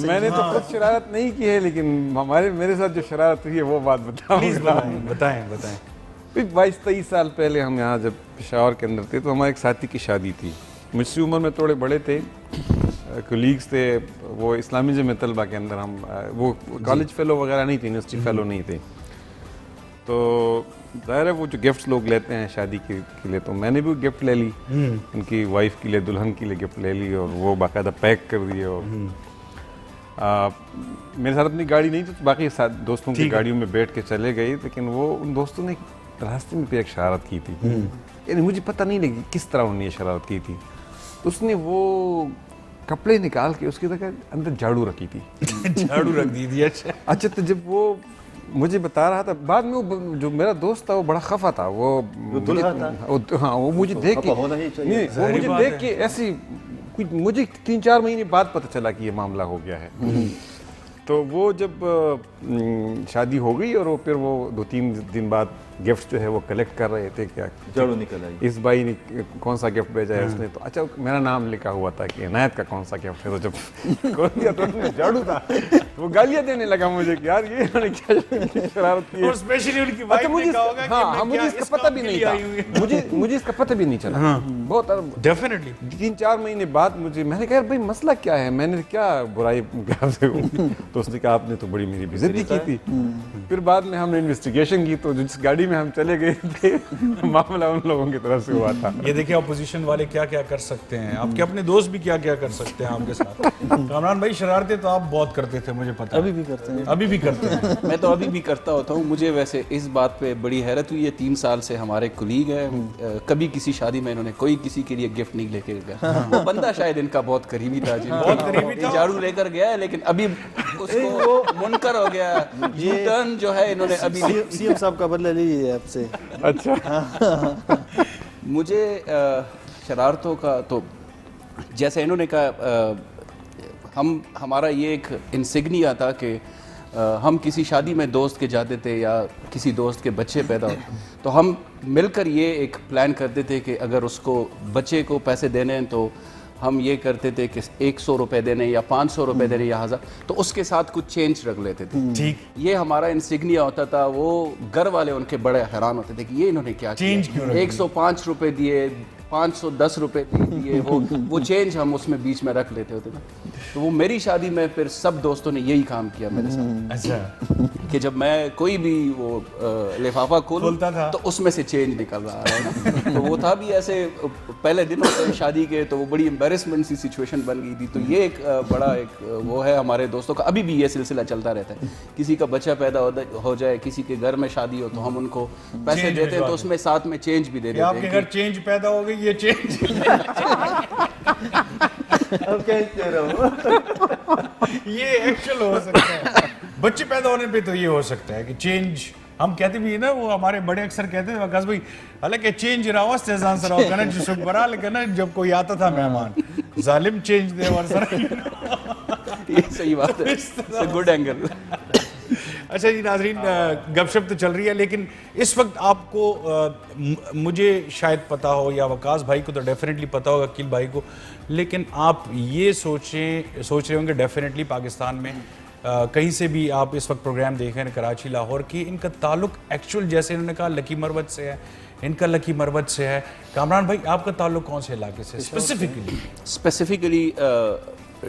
میں نے تو خود شرارت نہیں کی ہے, لیکن میرے ساتھ جو شرارت ہوئی ہے وہ بات بتائیں. 22-23 سال پہلے ہم یہاں جب پشاور کے اندر تھے تو ہمارے ایک ساتھی کی شادی تھی. مجھ سے عمر میں تھوڑے بڑے تھے, کولیگز تھے, وہ اسلامی جمع طلبہ کے اندر ہم, وہ کالج فیلو وغیرہ نہیں تھے, یونیورسٹی فیلو نہیں تھے. تو ظاہر ہے وہ جو گفٹس لوگ لیتے ہیں شادی کے لیے, تو میں نے بھی گفٹ لے لی ان کی وائف کے لیے, دلہن کے لیے گفٹ لے لی, اور وہ باقاعدہ پیک کر دیے. اور میرے ساتھ اپنی گاڑی نہیں تھی, تو باقی دوستوں کی گاڑیوں میں بیٹھ کے چلے گئے. لیکن وہ ان دوستوں نے راستے میں پہ ایک شرارت کی تھی, یعنی مجھے پتہ نہیں لگی کس طرح انہوں نے یہ شرارت کی تھی. اس نے وہ کپڑے نکال کے اس کی اندر جھاڑو رکھی تھی. جھاڑو رکھ دی تھی. اچھا, تو جب وہ مجھے بتا رہا تھا بعد میں, وہ جو میرا دوست تھا وہ بڑا خفا تھا. وہ ہاں, وہ مجھے دیکھ کے ایسی, مجھے 3-4 مہینے بعد پتہ چلا کہ یہ معاملہ ہو گیا ہے. تو وہ جب شادی ہو گئی اور وہ پھر وہ 2-3 دن بعد گفٹ جو ہے وہ کلیکٹ کر رہے تھے, کیا جھاڑو نکل آئی, اس بھائی نے کون سا گفٹ بھیجا ہے اس نے, تو اچھا میرا نام لکھا ہوا تھا کہ عنایت کا کون سا گفٹ ہے. تو جب کھول دیا تو اس میں جھاڑو تھا, وہ گالیاں دینے لگا مجھے کہ یار یہ انہوں نے کیا شرارت کی ہے. اور اسپیشلی ان کی وائف نے کہا ہوگا کہ مجھے اس کا پتہ بھی نہیں تھا, مجھے اس کا پتہ بھی نہیں چلا. بہت ڈیفینیٹلی 3-4 مہینے بعد میں نے کہا بھائی مسئلہ کیا ہے, میں نے کیا برائی سے ہوں. تو اس نے کہا آپ نے تو بڑی میری بےعزتی کی تھی. پھر بعد میں ہم نے انویسٹیگیشن کی, تو جس گاڑی میں ہم چلے گئے تھے معاملہ ان لوگوں کی طرف سے ہوا تھا. یہ دیکھیں اپوزیشن والے کیا کیا کر سکتے ہیں, آپ کے اپنے دوست بھی کیا کیا کر سکتے ہیں آپ کے ساتھ. کامران بھائی شرارتیں تو آپ بہت کرتے تھے, مجھے پتا, ابھی بھی کرتے ہیں. ابھی بھی کرتے ہیں. میں تو ابھی بھی کرتا ہوتا ہوں. مجھے ویسے اس بات پہ بڑی حیرت ہوئی ہے, 3 سال سے ہمارے کولیگ ہیں, کبھی کسی شادی میں انہوں نے کوئی کسی کے لیے گفٹ نہیں لے کے گیا. وہ بندہ شاید ان کا بہت قریبی تھا, جھاڑو لے کر گیا ہے, لیکن ابھی اس کو منکر ہو گیا. یو ٹرن جو ہے انہوں نے ابھی سی ایم صاحب کا بدلہ لی ہے آپ سے. اچھا, مجھے شرارتوں کا تو جیسے انہوں نے کہا, ہمارا یہ ایک انسگنیا تھا کہ ہم کسی شادی میں دوست کے جاتے تھے یا کسی دوست کے بچے پیدا ہوتے تو ہم مل کر یہ ایک پلان کرتے تھے کہ اگر اس کو بچے کو پیسے دینے ہیں تو ہم یہ کرتے تھے کہ 100 روپے دینے یا 500 روپے دینے یا 1000, تو اس کے ساتھ کچھ چینج رکھ لیتے تھے. ٹھیک, یہ ہمارا انسگنیا ہوتا تھا. وہ گھر والے ان کے بڑے حیران ہوتے تھے کہ یہ انہوں نے کیا کیا, 105 روپے دیے, 510 روپے دیے, وہ چینج ہم اس میں بیچ میں رکھ لیتے ہوتے نا. تو وہ میری شادی میں پھر سب دوستوں نے یہی کام کیا میرے ساتھ. اچھا, کہ جب میں کوئی بھی وہ لفافہ کھولتا تھا تو اس میں سے چینج نکل رہا ہے. تو وہ تھا بھی ایسے پہلے دن ہوتے ہیں شادی کے, تو وہ بڑی امبیرسمنٹ سی سچویشن بن گئی تھی. تو یہ ایک بڑا ایک وہ ہے ہمارے دوستوں کا, ابھی بھی یہ سلسلہ چلتا رہتا ہے. کسی کا بچہ پیدا ہو جائے, کسی کے گھر میں شادی ہو, تو ہم ان کو پیسے دیتے ہیں, تو اس میں ساتھ میں چینج بھی دے دیتے ہیں. آپ کے گھر چینج پیدا ہو گئی, یہ چینج یہ ایکچوئل ہو سکتا ہے. بچے پیدا ہونے پہ تو یہ ہو سکتا ہے کہ چینج ہم کہتے بھی نا, وہ ہمارے بڑے اکثر کہتے تھے وقاص بھائی, حالانکہ چینج رہا استحسان سر ہو کہنا جو شک برا, لیکن جب کوئی آتا تھا مہمان ظالم چینج دے اور سر, یہ صحیح بات ہے, گڈ اینگل. اچھا جی ناظرین، گپ شپ تو چل رہی ہے، لیکن اس وقت آپ کو مجھے شاید پتہ ہو یا وقاص بھائی کو تو ڈیفینیٹلی پتہ ہوگا، عقیل بھائی کو، لیکن آپ یہ سوچ رہے ہوں گے ڈیفینیٹلی پاکستان میں کہیں سے بھی آپ اس وقت پروگرام دیکھ رہے ہیں کراچی لاہور کی، ان کا تعلق ایکچوئل جیسے انہوں نے کہا لکی مروت سے ہے، ان کا لکی مروت سے ہے. کامران بھائی آپ کا تعلق کون سے علاقے سے اسپیسیفکلی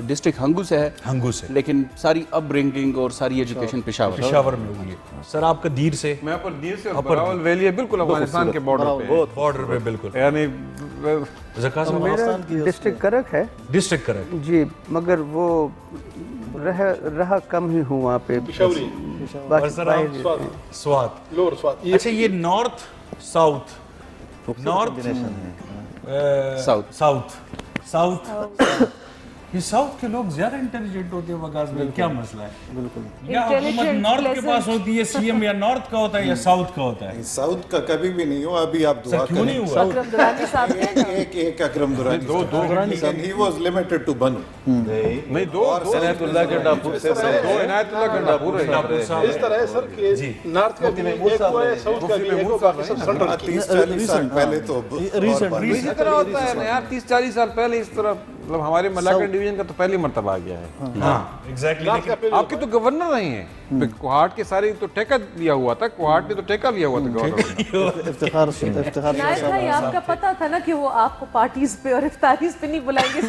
ڈسٹرکٹ ہنگو سے ہے. ہنگو سے، لیکن ساری اپ برنگنگ اور ساری ایجوکیشن پشاور میں ہوئی ہے. سر آپ کا دیر سے؟ میں اپر دیر سے، براول ویلی ہے بالکل افغانستان کے بارڈر پہ بالکل. یعنی میرا ڈسٹرکٹ کرک ہے. ڈسٹرکٹ کرک جی، مگر وہ رہا کم ہی ہوں وہاں پہ. سوات. اچھا یہ نارتھ ساؤتھ یہ ساؤتھ کے لوگ زیادہ انٹیلیجنٹ ہوتے ہیں وقاص میں، کیا مسئلہ ہے؟ بالکل. یا حکومت نارتھ کے پاس ہوتی ہے، سی ایم یا نارتھ کا ہوتا ہے یا ساؤتھ کا ہوتا ہے؟ ساؤتھ کا کبھی بھی نہیں ہوا. ابھی آپ دعا کیوں نہیں ہوا؟ اکرم درانی صاحب نے ایک اکرم درانی صاحب ہی واز لمیٹڈ ٹو بنو. نہیں، دو عنایت اللہ کے ڈاپور سے عنایت اللہ کا ڈاپور ہے. اس طرح ہے سر کہ نارتھ کا بھی ایک ہوا ہے، ساؤتھ کا بھی ایک ہوا ہے. سب سینٹرل 30-40 سال پہلے تو اسی طرح ہوتا ہے نا یار. 30-40 سال پہلے اس طرح، مطلب ہمارے ملاکنڈ ڈویژن کا تو پہلی مرتبہ آ گیا ہے. ہاں ایگزیکٹلی. آپ کے تو گورنر رہے ہیں، کوہاٹ کے سارے تو ٹیکہ لیا ہوا تھا، کوہاٹ نے تو ٹیکہ لیا ہوا تھا گورنر. افتخار عنایت بھائی، آپ کا پتہ تھا نا کہ وہ آپ کو پارٹیز پہ اور افطاریز پہ نہیں بلائیں گے.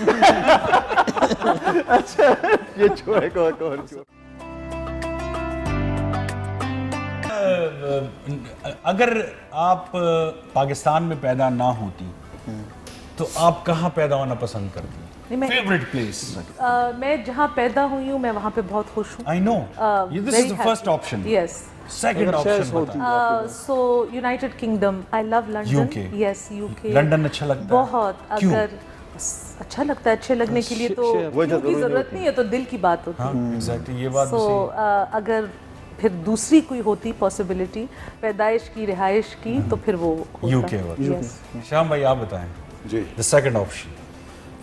اچھا یہ چھوڑے کو اگر آپ پاکستان میں پیدا نہ ہوتی تو آپ کہاں پیدا ہونا پسند کرتی ہیں؟ Favourite place? میں جہاں پیدا ہوئی ہوں میں وہاں پہ بہت خوش ہوں. I know. This is the first option. Yes. Second option. So United Kingdom. I love London. UK. Yes, UK. London اچھا لگتا ہے؟ بہت. اگر اچھا لگتا ہے، اچھے لگنے کے لیے تو کی ضرورت نہیں ہے، تو دل کی بات ہوتی ہے. ہاں ایگزیکٹلی، یہ بات سو اگر پھر دوسری کوئی ہوتی پاسبلٹی پیدائش کی، رہائش کی، تو پھر وہ یو کے ہوتا. شام بھائی آپ بتائیں. جی، دا سیکنڈ آپشن.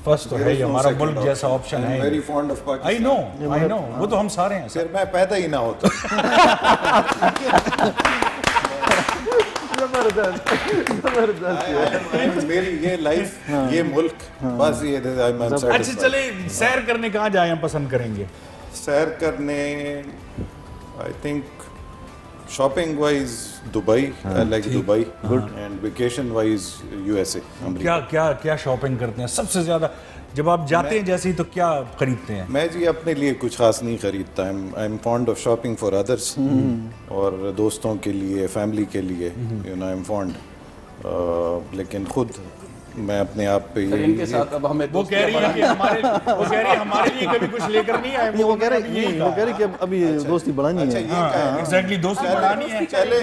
فرسٹ تو ہے ہمارا ملک جیسا آپشن ہے. Very fond of Pakistan. I know. وہ تو ہم سارے ہیں. پھر میں پیدا ہی نہ ہوتا. میری یہ لائف، یہ ملک، بس یہ. اچھا چلے سیر کرنے کہاں جائیں پسند کریں گے؟ سیر کرنے I think shopping wise Dubai. I like Dubai. And vacation wise USA. کیا شاپنگ کرتے ہیں سب سے زیادہ جب آپ جاتے ہیں جیسے ہی، تو کیا خریدتے ہیں؟ میں جی اپنے لیے کچھ خاص نہیں خریدتا. I am fond of shopping for others, اور دوستوں کے لیے، فیملی کے لیے، you know I am fond. لیکن خود میں اپنے آپ پہ ان کے ساتھ اب ہمیں وہ کہہ رہی ہے کہ ہمارے لیے کبھی کچھ لے کر نہیں آئے. وہ کہہ رہے ہیں کہ ابھی دوستی بڑھانی ہے. ایگزیکٹلی، دوستی بڑھانی ہے. چلے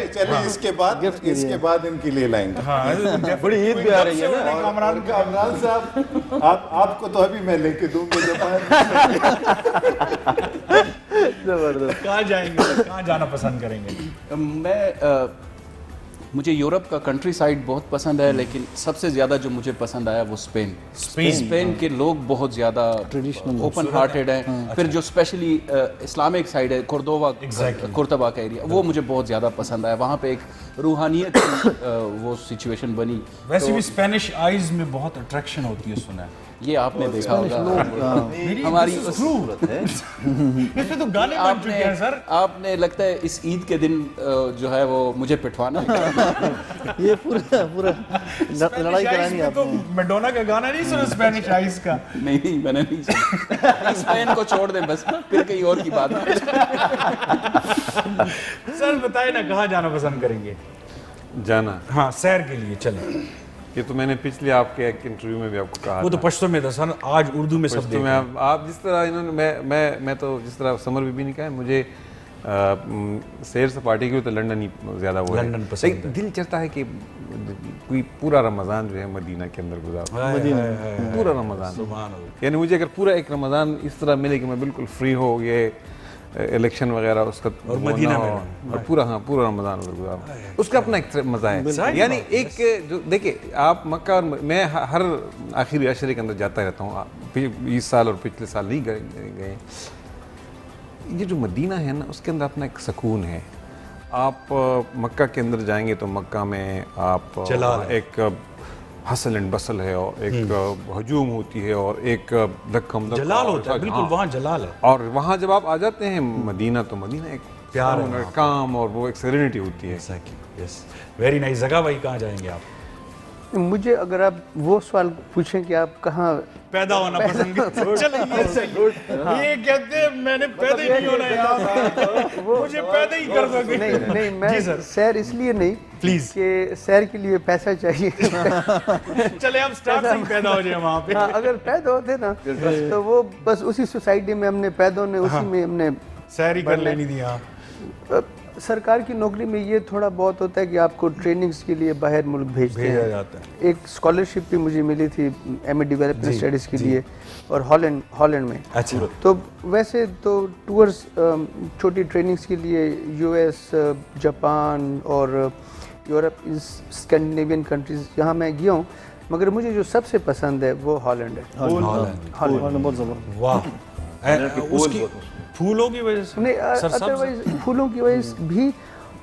اس کے بعد ان کی لے لائیں گے. بڑی عید بھی آ رہی ہے نا. کامران صاحب، آپ کو تو ابھی میں لے کے دوں گا. زبردست. کہاں جائیں گے؟ کہاں جانا پسند کریں گے؟ مجھے یورپ کا کنٹری سائڈ بہت پسند ہے، لیکن سب سے زیادہ جو مجھے پسند آیا وہ اسپین کے لوگ بہت زیادہ اوپن ہارٹیڈ ہیں. پھر جو اسپیشلی اسلامک سائڈ ہے، کورتبا کا ایریا، وہ مجھے بہت زیادہ پسند آیا. وہاں پہ ایک روحانیت کی وہ سچویشن بنی. ویسے بھی اسپینش آئیز میں بہت اٹریکشن ہوتی ہے، سنا ہے. یہ آپ نے دیکھا ہوگا ہماری صورت ہے. اس میں تو گانے بن چکے ہیں سر. آپ نے لگتا ہے اس عید کے دن جو ہے وہ مجھے پٹھوانا ہے. یہ پورا لڑائی کرانی ہے آپ نے. میڈونا کا گانا نہیں سنا اسپینش آئیز کا؟ نہیں میں نے نہیں سنا. اسپین کو چھوڑ دیں بس، پھر کہیں اور کی بات. سر بتائیں نا کہاں جانا پسند کریں گے؟ جانا ہاں سیر کے لیے. چلیں. یہ تو میں نے پچھلے آپ کے ایک انٹرویو میں بھی آپ کو کہا. وہ تو پشتو میں تھا سر، آج اردو میں سب میں. آپ جس طرح انہوں نے میں تو جس طرح سمر بھی نہیں کہا ہے، مجھے سیر سپاٹی کی تو لنڈن ہی زیادہ وہ لنڈن پسند ہے. دل چاہتا ہے کہ کوئی پورا رمضان جو ہے مدینہ کے اندر گزارا. پورا رمضان، یعنی مجھے اگر پورا ایک رمضان اس طرح ملے کہ میں بالکل فری ہو، یہ الیکشن وغیرہ اس کا اور مدینہ میں اور پورا رمضان ادھر گزارا، اس کا اپنا ایک مزہ ہے. یعنی ایک جو دیکھیں آپ مکہ، اور میں ہر آخری عشرے کے اندر جاتا رہتا ہوں. 20 سال اور پچھلے سال نہیں گئے. یہ جو مدینہ ہے نا اس کے اندر اپنا ایک سکون ہے. آپ مکہ کے اندر جائیں گے تو مکہ میں آپ ایک حسل اینڈ بسل ہے اور ایک ہجوم ہوتی ہے اور ایک دھکم جلال ہوتا ہے, بالکل وہاں جلال ہے. اور وہاں جب آپ آ جاتے ہیں مدینہ تو مدینہ ایک پیار ہے, کام اور وہ ایک سیرینٹی ہوتی ہے. Yes very nice. زگا بھائی کہاں جائیں گے آپ؟ مجھے اگر آپ وہ سوال پوچھیں کہ آپ کہاں پیدا ہونا پسند کرتے, یہ کہتے ہیں میں نے پیدا ہی نہیں ہونا یار, مجھے پیدا ہی کر دو گے. نہیں میں سیر اس لیے نہیں پلیز کہ سیر کے لیے پیسہ چاہیے. چلے آپ سٹارٹ سے ہی پیدا ہو جائیں وہاں پہ. اگر پیدا ہوتے نا تو وہ بس اسی سوسائٹی میں ہم نے پیدا ہونے, اسی میں ہم نے سیر ہی کر لینی تھی. ہاں سرکار کی نوکری میں یہ تھوڑا بہت ہوتا ہے کہ آپ کو ٹریننگز کے لیے باہر ملک بھیجتے ہیں. ایک اسکالرشپ بھی مجھے ملی تھی ایم اے ڈیولپمنٹ اسٹڈیز کے لیے, اور ہالینڈ میں. اچھا. تو ویسے تو ٹورز چھوٹی ٹریننگز کے لیے یو ایس, جاپان اور یورپ, اسکینڈینیوین کنٹریز یہاں میں گیا ہوں, مگر مجھے جو سب سے پسند ہے وہ ہالینڈ ہے. ہالینڈ بہت زبردست. واہ. اس کی پھولوں کی وجہ سے نہیں, ادروائز پھولوں کی وجہ سے بھی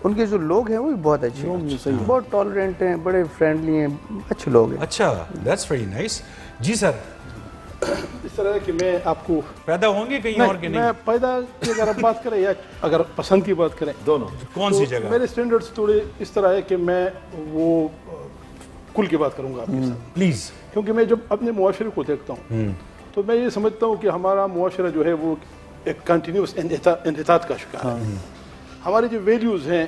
ان کے جو لوگ ہیں وہ بھی بہت اچھے ہیں, بہت ٹالرینٹ ہیں, بڑے فرینڈلی ہیں, اچھے لوگ ہیں. اچھا, دیٹس ویری نائس. جی سر. اس طرح ہے کہ میں آپ کو پیدا ہوں گے کہیں اور کے نہیں؟ میں پیدا کی اگر آپ بات کریں یا اگر پسند کی بات کریں, دونوں. کون سی جگہ؟ میرے اسٹینڈرڈس تھوڑے اس طرح ہے کہ میں وہ کل کی بات کروں گا آپ کے ساتھ پلیز. کیونکہ میں جب اپنے معاشرے کو دیکھتا ہوں تو میں یہ سمجھتا ہوں کہ ہمارا معاشرہ جو ہے وہ ایک کنٹینیوس انحطاط کا شکار ہے. ہماری جو ویلیوز ہیں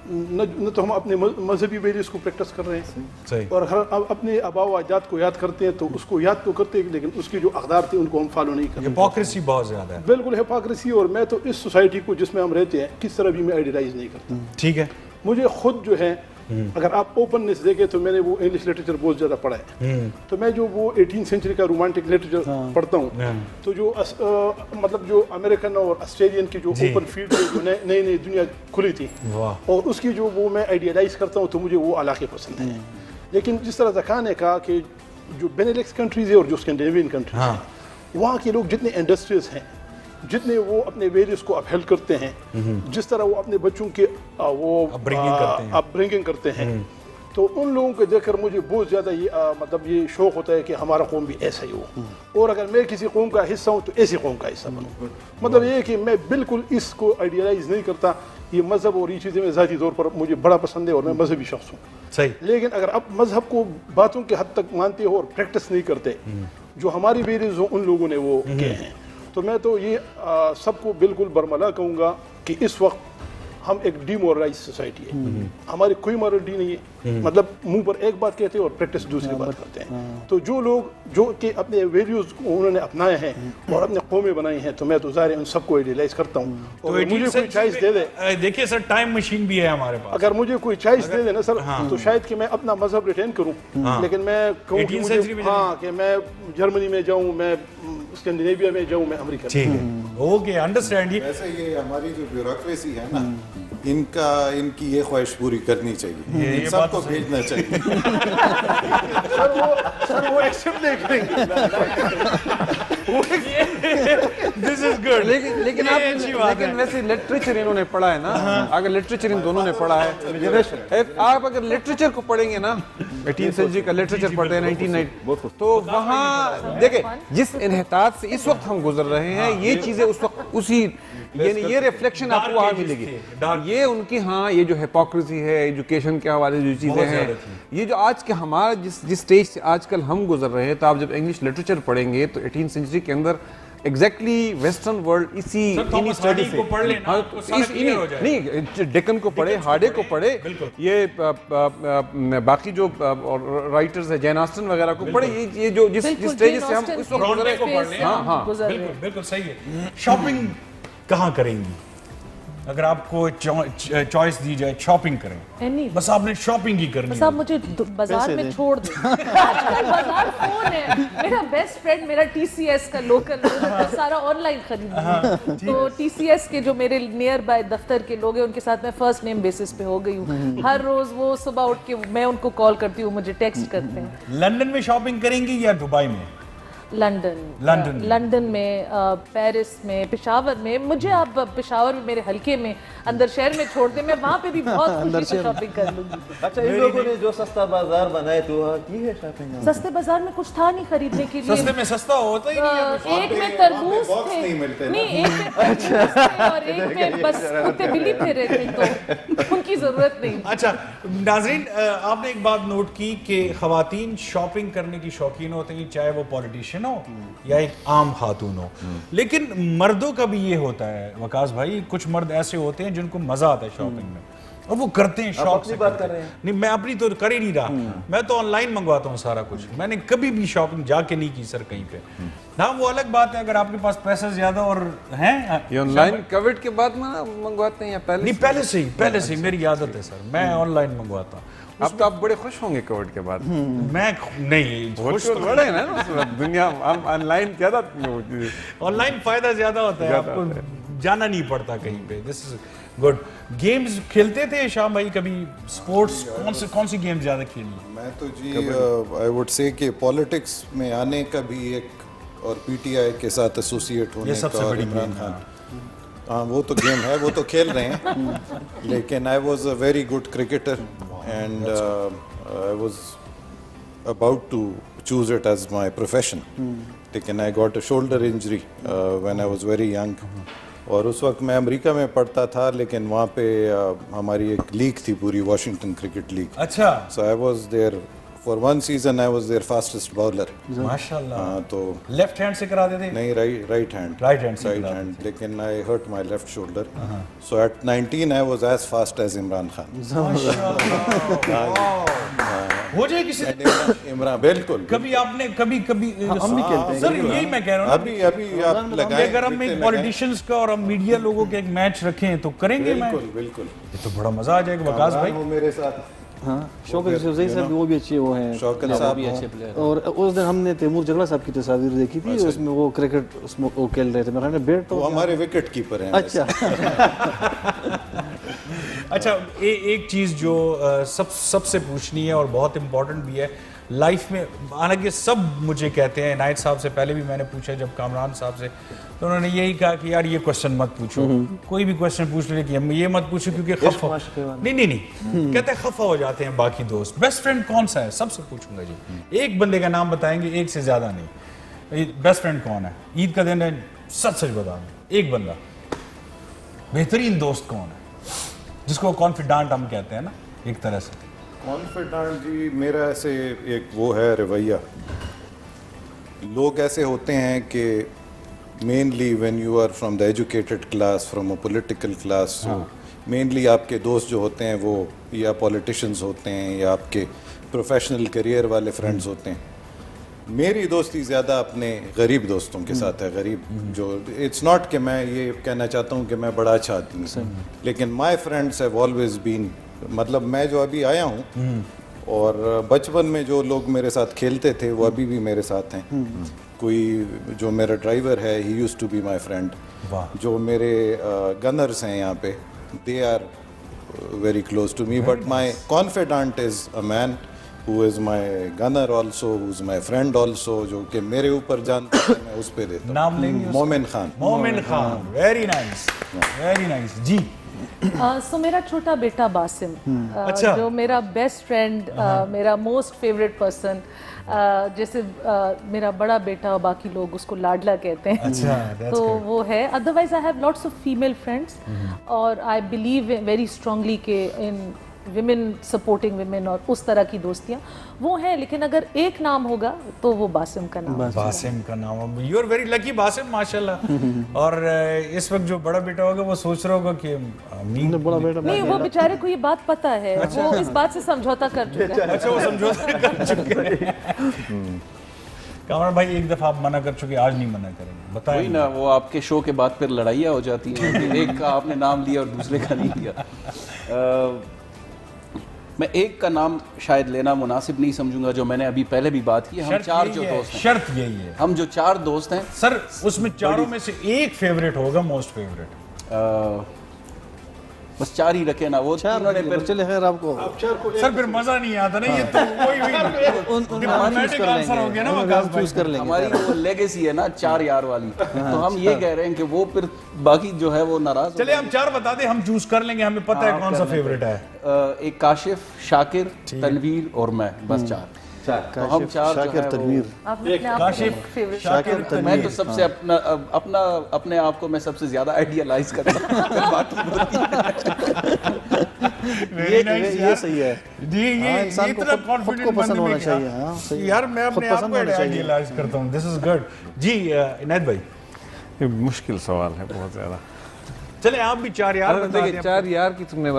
نہ تو ہم اپنے مذہبی ویلیوز کو پریکٹس کر رہے ہیں, اور اپنے آباء و اجداد کو یاد کرتے ہیں تو اس کو یاد تو کرتے ہیں لیکن اس کی جو اقدار تھے ان کو ہم فالو نہیں کرتے. ہپوکریسی بہت زیادہ ہے. بالکل ہپوکریسی. اور میں تو اس سوسائٹی کو جس میں ہم رہتے ہیں کس طرح بھی میں آئیڈیلائز نہیں کرتا. ٹھیک ہے. مجھے خود جو ہے اگر آپ اوپننس دیکھیں تو میں نے وہ انگلش لٹریچر بہت زیادہ پڑھا ہے, تو میں جو وہ 18 سینچری کا رومانٹک لٹریچر پڑھتا ہوں تو جو مطلب جو امریکن اور آسٹریلین کی جو اوپن فیلڈ میں جو نئی نئی دنیا کھلی تھی اور اس کی جو وہ میں آئیڈیالائز کرتا ہوں تو مجھے وہ علاقے پسند ہیں. لیکن جس طرح زکا نے کہا کہ جو بینیلکس کنٹریز ہے اور جو اسکینڈینیوین کنٹریز ہیں وہاں کے لوگ جتنے انڈسٹریز ہیں, جتنے وہ اپنے ویلیوز کو اپہیلڈ کرتے ہیں, جس طرح وہ اپنے بچوں کے وہ اپ برنگنگ کرتے ہیں, تو ان لوگوں کو دیکھ کر مجھے بہت زیادہ یہ مطلب یہ شوق ہوتا ہے کہ ہمارا قوم بھی ایسا ہی ہو, اور اگر میں کسی قوم کا حصہ ہوں تو ایسی قوم کا حصہ بنوں. مطلب یہ کہ میں بالکل اس کو آئیڈیالائز نہیں کرتا. یہ مذہب اور یہ چیزیں میں ذاتی طور پر مجھے بڑا پسند ہے اور میں مذہبی شخص ہوں. صحیح. لیکن اگر آپ مذہب کو باتوں کے حد تک مانتے ہو اور پریکٹس نہیں کرتے, جو ہماری ویلیوز ہوں ان لوگوں نے وہ کہے ہیں, تو میں تو یہ سب کو بالکل برملا کہوں گا کہ اس وقت ہم ایک ڈی مورلائز سوسائٹی ہے. ہماری کوئی مورلٹی نہیں ہے, مطلب منہ پر ایک بات کہتے ہیں اور پریکٹس دوسری بات کرتے ہیں. تو جو لوگ جو کہ اپنے ویلیوز کو انہوں نے اپنائے ہیں اور اپنے قومیں بنائی ہیں تو میں تو ظاہر ان سب کو آئیڈیلائز کرتا ہوں. اور مجھے کوئی چوائس دے دے, دیکھیے سر ٹائم مشین بھی ہے ہمارے پاس, اگر مجھے کوئی چوائس دے دے نا سر تو شاید کہ میں اپنا مذہب ریٹین کروں, لیکن میں کہوں کہ مجھے کہ میں جرمنی میں جاؤں, میں اسکینڈینیویا میں جاؤں, میں امریکہ. ٹھیک ہے, اوکے, انڈرسٹینڈ. ویسے یہ ہماری جو بیوروکریسی ہے نا ان کی یہ خواہش پوری کرنی چاہیے, ان سب کو بھیجنا چاہیے. سر وہ ایکسپٹ نہیں کریں گے. لیکن ویسے لٹریچر انہوں نے پڑھا ہے نا, اگر لٹریچر ان دونوں نے پڑھا ہے, آپ اگر لٹریچر کو پڑھیں گے نا 18 سینچری کا لٹریچر پڑھتے ہیں 1990, تو وہاں دیکھیں جس انحطاط سے اس وقت ہم گزر رہے ہیں یہ چیزیں اس وقت اسی یعنی یہ ریفلیکشن آپ کو وہاں ملے گی. یہ ان کی یہ جو ہپوکریسی ہے ایجوکیشن کے حوالے جو چیزیں ہیں, یہ جو آج کے ہمارا جس سٹیج سے آج کل ہم گزر رہے ہیں, تو آپ جب انگلش لٹریچر پڑھیں گے تو 18 سینچری کے اندر ایگزیکٹلی ویسٹرن ورلڈ اسی اسٹڈی سے نہیں ڈیکن کو پڑھے, ہارڈے کو پڑھے, یہ باقی جو رائٹرز ہیں جین آسٹن وغیرہ کو پڑھے, یہ جو جس اسٹیج سے ہم اس وقت گزرے ہیں. ہاں بالکل صحیح ہے. شاپنگ کہاں کریں گی اگر آپ کو چوائس دی جائے؟ شاپنگ کریں, بس آپ نے شاپنگ ہی کرنی ہے. بس آپ مجھے بازار میں چھوڑ دیں. بازار فون ہے, میرا بیسٹ فرینڈ میرا TCS کا لوکل سارا آن لائن خریدوں, تو TCS کے جو میرے نیئر بائی دفتر کے لوگ ہیں ان کے ساتھ میں فرسٹ نیم بیسس پہ ہو گئی ہوں. ہر روز وہ صبح اٹھ کے میں ان کو کال کرتی ہوں, مجھے ٹیکسٹ کرتے ہیں. لندن میں شاپنگ کریں گی یا دبئی میں؟ لندن میں, پیرس میں, پشاور میں. مجھے آپ پشاور میں میرے حلقے میں اندر شہر میں چھوڑ دیں, میں وہاں پہ بھی بہت خوشی سے شاپنگ کر لوں گی. اچھا ان لوگوں نے جو سستا بازار بنائے تو کی ہے شاپنگ؟ سستے بازار میں کچھ تھا نہیں خریدنے کے لیے. سستے میں سستا ہوتا ہی نہیں. ایک میں تربوز تھے, نہیں ایک میں تربوز تھے اور ایک میں بس کتے بلی پھر رہے تھے, تو ان کی ضرورت نہیں. اچھا ناظرین, آپ نے ایک بات نوٹ کی کہ خواتین شاپنگ کرنے کی شوقین ہوتے ہیں, چاہے وہ پولیٹیشین ہو یا ایک عام خاتون ہو. لیکن مردوں کا بھی یہ ہوتا ہے وقاص بھائی, کچھ مرد ایسے ہوتے ہیں جن کو مزہ آتا ہے شاپنگ میں اور وہ کرتے ہیں شوق سے. بات کر رہے ہیں؟ نہیں میں اپنی تو کر ہی نہیں رہا, میں تو آن لائن منگواتا ہوں سارا کچھ. میں نے کبھی بھی شاپنگ جا کے نہیں کی سر کہیں پہ. ہاں وہ الگ بات ہے اگر آپ کے پاس پیسہ زیادہ اور ہیں. یہ آن لائن کووڈ کے بعد منگواتے ہیں یا پہلے؟ نہیں پہلے سے ہی میری عادت ہے سر, میں آن لائن منگواتا ہوں. اب تو آپ بڑے خوش ہوں گے کووڈ کے بعد. میں نہیں خوش بڑے نا دنیا آن لائن زیادہ, آن لائن فائدہ زیادہ ہوتا ہے, آپ کو جانا نہیں پڑتا کہیں پہ. دس از گڈ. گیمز کھیلتے تھے شاہ بھائی کبھی؟ سپورٹس کون سی گیم زیادہ کھیلی؟ میں تو جی آئی وڈ سے کہ پالیٹکس میں آنے کا بھی ایک, اور پی ٹی آئی کے ساتھ ایسوسیٹ ہونے کا, اور عمران خان, ہاں وہ تو گیم ہے, وہ تو کھیل رہے ہیں. لیکن I was a very good cricketer and I was about to choose it as my profession. لیکن I got a shoulder injury when I was very young, اور اس وقت میں امریکہ میں پڑھتا تھا, لیکن وہاں پہ ہماری ایک لیگ تھی پوری, واشنگٹن کرکٹ لیگ. اچھا. So I was there for one season, I was there fastest bowler. ماشاءاللہ. تو لیفٹ ہینڈ سے کراتے تھے؟ نہیں, رائٹ ہینڈ. لیکن I hurt my left shoulder. So at 19 I was as fast as Imran Khan. ہو جائے کسی عمران, بالکل. کبھی آپ نے کبھی ہم بھی کھیلتے ہیں سر, یہی میں کہہ رہا ہوں ابھی آپ لگائیں. اگر ہم پولیٹیشینز کا اور ہم میڈیا لوگوں کے ایک میچ رکھیں تو کریں گے. بالکل یہ تو بڑا مزہ آ جائے گا وقاص بھائی. میرے ساتھ ہاں شوکت یوسفزئی صاحب وہ بھی اچھے وہ ہیں, شوکت صاحب بھی اچھے پلیئر. اور اس دن ہم نے تیمور جگلا صاحب کی تصاویر دیکھی تھی, اس میں وہ کرکٹ اس میں وہ کھیل رہے تھے. میرا بیٹ تو وہ ہمارے وکٹ کیپر ہیں. اچھا. اچھا ایک چیز جو سب سے پوچھنی ہے اور بہت امپورٹنٹ بھی ہے لائف میں, حالانکہ سب مجھے کہتے ہیں, عنایت صاحب سے پہلے بھی میں نے پوچھا جب کامران صاحب سے, تو انہوں نے یہی کہا کہ یار یہ کوشچن مت پوچھو, کوئی بھی کوشچن پوچھ لے کہ یہ مت پوچھو کیونکہ خفا نہیں کہتے ہیں خفا ہو جاتے ہیں باقی دوست. بیسٹ فرینڈ کون سا ہے سب سے پوچھوں گا جی. ایک بندے کا نام بتائیں گے, ایک سے زیادہ نہیں. بیسٹ فرینڈ کون ہے؟ عید کا دن ہے, سچ بتا دیں ایک بندہ. بہترین دوست کون ہے جس کو کانفیڈانٹ ہم کہتے ہیں نا ایک طرح سے؟ کانفیڈنٹ جی میرا ایسے ایک وہ ہے رویہ. لوگ ایسے ہوتے ہیں کہ mainly when you are from the educated class, from a political class, mainly آپ کے دوست جو ہوتے ہیں وہ یا پولیٹیشنز ہوتے ہیں یا آپ کے پروفیشنل کریئر والے فرینڈز ہوتے ہیں. میری دوستی زیادہ اپنے غریب دوستوں کے ساتھ ہے. غریب جو, اٹس ناٹ کہ میں یہ کہنا چاہتا ہوں کہ میں بڑا اچھا آدمی ہوں, لیکن my friends have always been, مطلب میں جو ابھی آیا ہوں اور بچپن میں جو لوگ میرے ساتھ کھیلتے تھے وہ ابھی بھی میرے ساتھ ہیں. کوئی جو میرا ڈرائیور ہے he used to be my friend. جو میرے گنرز ہیں یہاں پہ they are very close to me. But my confident is a man who is my gunner also, who is my friend also, جو کہ میرے اوپر جانتا ہے میں اس پہ دیتا ہوں. نام لیں گے؟ Momin Khan. Momin Khan, very nice very nice. جی سو میرا چھوٹا بیٹا باسم, جو میرا بیسٹ فرینڈ, میرا موسٹ فیوریٹ پرسن, جیسے میرا بڑا بیٹا اور باقی لوگ اس کو لاڈلا کہتے ہیں, تو وہ ہے. Otherwise I have lots of female friends, اور آئی بلیو ویری اسٹرانگلی کہ ان ویمن سپورٹنگ ویمن اور اس طرح کی دوستیاں وہ ہیں. لیکن اگر ایک نام ہوگا تو وہ باسم کا نام. باسم کا نام. یو آر ویری لکی باسم ماشاءاللہ. اور اس وقت جو بڑا بیٹا ہوگا وہ سوچ رہا ہوگا کہ نہیں, وہ بیچارے کو یہ بات پتہ ہے, وہ اس بات سے سمجھوتا کر چکا ہے. اچھا وہ سمجھوتا کر چکے ہیں. کامران بھائی ایک دفعہ آپ منع کر چکے, آج نہیں منع کریں گے, بتائیں. وہی نا, وہ آپ کے شو کے بعد پھر لڑائیاں ہو جاتی ہیں کہ ایک کا آپ نے نام لیا اور دوسرے کا نہیں لیا. میں ایک کا نام شاید لینا مناسب نہیں سمجھوں گا, جو میں نے ابھی پہلے بھی بات کی. ہم چار جو دوست ہیں, شرط یہی ہے, ہم جو چار دوست ہیں سر اس میں چاروں میں سے ایک فیوریٹ ہوگا, موسٹ فیوریٹ. بس 4 ہی رکھے نا, وہ تینوں نے پھر چلے خیر آپ کو سر پھر مزہ نہیں آتا نا, یہ تو وہی ڈپلومیٹک آنسر ہو گیا نا وقاص بھائی. چوز کر لیں گے. ہماری وہ لیگیسی ہے نا 4 یار والی, تو ہم یہ کہہ رہے ہیں کہ وہ پھر باقی جو ہے وہ ناراض. چلے ہم 4 بتا دیں, ہم چوز کر لیں گے, ہمیں پتہ ہے کون سا فیوریٹ ہے. ایک کاشف, شاکر, تنویر اور میں, بس 4. تو ہم 4 شاکر تنویر, کاشف, شاکر میں تنویر. تو سب سے اپنے آپ کو میں سب سے زیادہ آئیڈیالائز کرتا یہ صحیح ہے. جی ہاں, انسان کو خود کو پسند ہونا چاہیے. ہاں صحیح, یار میں اپنے آپ کو آئیڈیالائز کرتا ہوں. دس از گڈ. جی عنایت بھائی, یہ مشکل سوال ہے بہت زیادہ. چلے آپ بھی 4 یار بتا دیں. 4 یار کی تم نے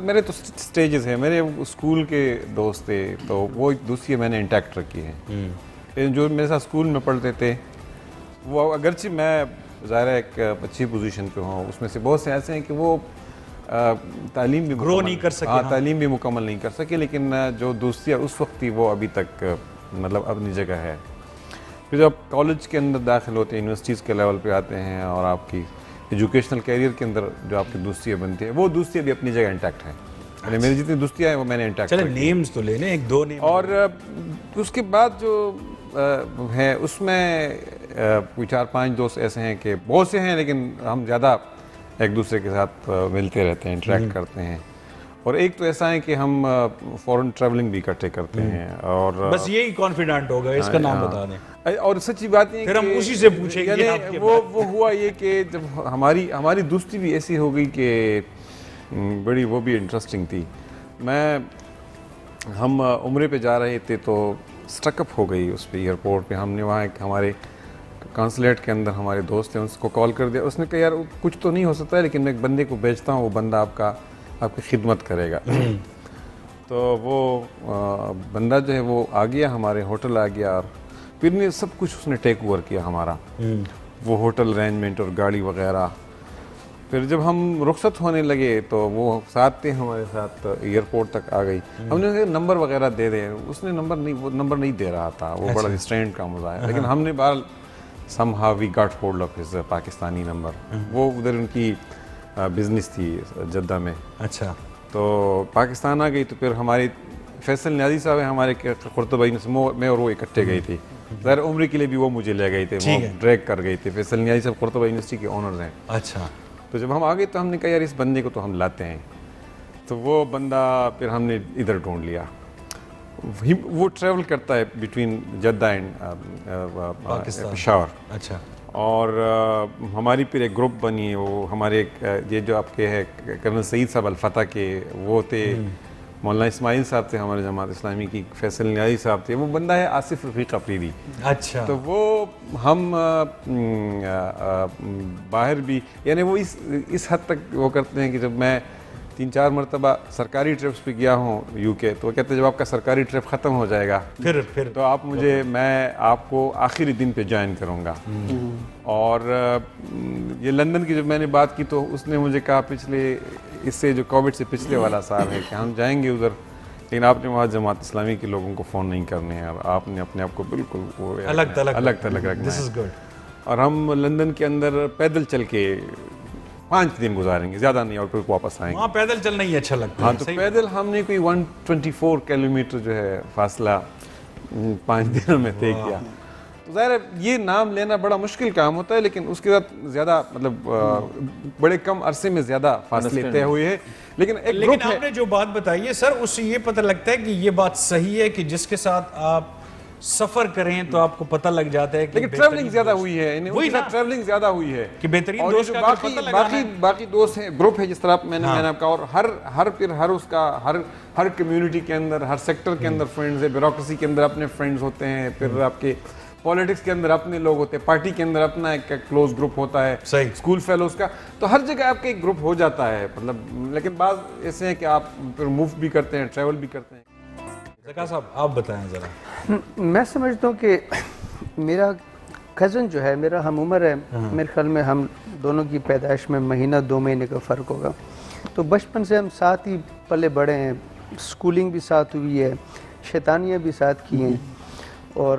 میرے تو سٹیجز ہیں. میرے اسکول کے دوست تھے تو وہ ایک دوسری میں نے انٹیکٹ رکھی ہے. جو میرے ساتھ اسکول میں پڑھتے تھے وہ اگرچہ میں ظاہر ہے ایک اچھی پوزیشن پہ ہوں, اس میں سے بہت سے ایسے ہیں کہ وہ تعلیم بھی گرو نہیں کر سکے. ہاں, تعلیم بھی مکمل نہیں کر سکے, لیکن جو دوستیاں اس وقت تھی وہ ابھی تک مطلب اپنی جگہ ہے. پھر جب کالج کے اندر داخل ہوتے ہیں, یونیورسٹیز کے لیول پہ آتے ہیں, اور آپ کی ایجوکیشنل کیریئر کے اندر جو آپ کی دوستیاں بنتی ہیں وہ دوستیاں بھی اپنی جگہ انٹیکٹ ہیں. یعنی میری جتنی دوستیاں ہیں وہ میں نے انٹیکٹ. چلے نیمز تو لے لیں, 1-2 نیم. اور اس کے بعد جو ہے اس میں کوئی 4-5 دوست ایسے ہیں کہ بہت سے ہیں لیکن ہم زیادہ ایک دوسرے کے ساتھ ملتے رہتے ہیں, انٹریکٹ کرتے ہیں. اور ایک تو ایسا ہے کہ ہم فورن ٹریولنگ بھی اکٹھے کرتے ہیں. اور بس یہی کانفیڈنٹ ہوگا, اس کا نام بتا دیں. اور سچی بات یہ پھر ہم اسی سے پوچھیں گے. یعنی وہ ہوا یہ کہ جب ہماری دوستی بھی ایسی ہو گئی کہ بڑی وہ بھی انٹرسٹنگ تھی. ہم عمرے پہ جا رہے تھے تو سٹک اپ ہو گئی اس پہ, ایئرپورٹ پہ. ہم نے وہاں ایک ہمارے کانسلیٹ کے اندر ہمارے دوست ہیں, اس کو کال کر دیا. اس نے کہا یار کچھ تو نہیں ہو سکتا ہے, لیکن میں ایک بندے کو بھیجتا ہوں, وہ بندہ آپ کی خدمت کرے گا. تو وہ بندہ جو ہے وہ آ گیا, ہمارے ہوٹل آ گیا, اور پھر نے سب کچھ اس نے ٹیک اوور کیا ہمارا, وہ ہوٹل ارینجمنٹ اور گاڑی وغیرہ. پھر جب ہم رخصت ہونے لگے تو وہ ساتھ تھے ہمارے ساتھ, ایئرپورٹ تک آ گئی. ہم نے کہا نمبر وغیرہ دے دیں, اس نے نمبر نہیں دے رہا تھا, وہ بڑا ریسٹرینٹ کا مزہ ہے. لیکن ہم نے بہرحال somehow we got hold of his Pakistani number. وہ ادھر ان کی بزنس تھی جدہ میں. اچھا, تو پاکستان آ گئی. تو پھر ہمارے فیصل نیازی صاحب ہیں ہمارے قرطبہ سے, میں اور وہ اکٹھے گئے تھے. ظاہر عمرے کے لیے بھی وہ مجھے لے گئے تھے, وہ ڈریگ کر گئے تھے. فیصل نیازی صاحب قرطبہ یونیورسٹی کے آنرز ہیں. اچھا. تو جب ہم آ گئے تو ہم نے کہا یار اس بندے کو تو ہم لاتے ہیں. تو وہ بندہ پھر ہم نے ادھر ڈھونڈ لیا. وہ ٹریول کرتا ہے بٹوین جدہ اینڈ پشاور. اچھا. اور ہماری پھر ایک گروپ بنی. وہ ہمارے یہ جو آپ کے ہے کرنل سعید صاحب الفتح کے وہ تھے, مولانا اسماعیل صاحب تھے ہمارے جماعت اسلامی کی, فیصل نیازی صاحب تھے, وہ بندہ ہے آصف رفیق افریدی. اچھا. تو وہ ہم باہر بھی, یعنی وہ اس حد تک وہ کرتے ہیں کہ جب میں 3-4 مرتبہ سرکاری ٹرپس پہ گیا ہوں یو کے, تو وہ کہتے ہیں جب آپ کا سرکاری ٹرپ ختم ہو جائے گا پھر تو میں آپ کو آخری دن پہ جوائن کروں گا. اور یہ لندن کی جب میں نے بات کی تو اس نے مجھے کہا اس سے جو کووڈ سے پچھلے والا سال ہے کہ ہم جائیں گے ادھر, لیکن آپ نے وہاں جماعت اسلامی کے لوگوں کو فون نہیں کرنے ہیں, اور آپ نے اپنے آپ کو بالکل الگ تھلگ رکھنا ہے. اور ہم لندن کے اندر پیدل چل کے 5 دن گزاریں گے, زیادہ نہیں, اور پھر واپس آئیں گے. وہاں پیدل چلنا ہی اچھا لگتا ہے. ہاں, تو پیدل ہم نے کوئی 124 کلومیٹر جو ہے فاصلہ 5 دنوں میں طے کیا. تو ظاہر ہے یہ نام لینا بڑا مشکل کام ہوتا ہے, لیکن اس کے ساتھ زیادہ مطلب بڑے کم عرصے میں زیادہ فاصلے طے ہوئے ہیں. لیکن آپ نے جو بات بتائی ہے سر, اس سے یہ پتہ لگتا ہے کہ یہ بات صحیح ہے کہ جس کے ساتھ آپ سفر کریں تو آپ کو پتہ لگ جاتا ہے کہ لیکن ٹریولنگ زیادہ ہوئی ہے, ٹریولنگ زیادہ ہوئی ہے کہ بہترین دوست کا پتہ لگانا ہے. باقی دوست ہیں, گروپ ہے, جس طرح میں نے آپ کہا, اور ہر کمیونٹی کے اندر, ہر سیکٹر کے اندر فرینڈز ہے. بیوروکریسی کے اندر اپنے فرینڈز ہوتے ہیں, پھر آپ کے پالیٹکس کے اندر اپنے لوگ ہوتے ہیں, پارٹی کے اندر اپنا ایک کلوز گروپ ہوتا ہے, اسکول فیلوز کا. تو ہر جگہ آپ کا ایک گروپ ہو جاتا ہے مطلب. لیکن بعض ایسے ہیں کہ آپ پھر موو بھی کرتے ہیں, ٹریول بھی کرتے ہیں. زکا صاحب آپ بتائیں ذرا. میں سمجھتا ہوں کہ میرا کزن جو ہے, میرا ہم عمر ہے, میرے خیال میں ہم دونوں کی پیدائش میں 1-2 مہینے کا فرق ہوگا. تو بچپن سے ہم ساتھ ہی پلے بڑے ہیں, اسکولنگ بھی ساتھ ہوئی ہے, شیطانیاں بھی ساتھ کی ہیں, اور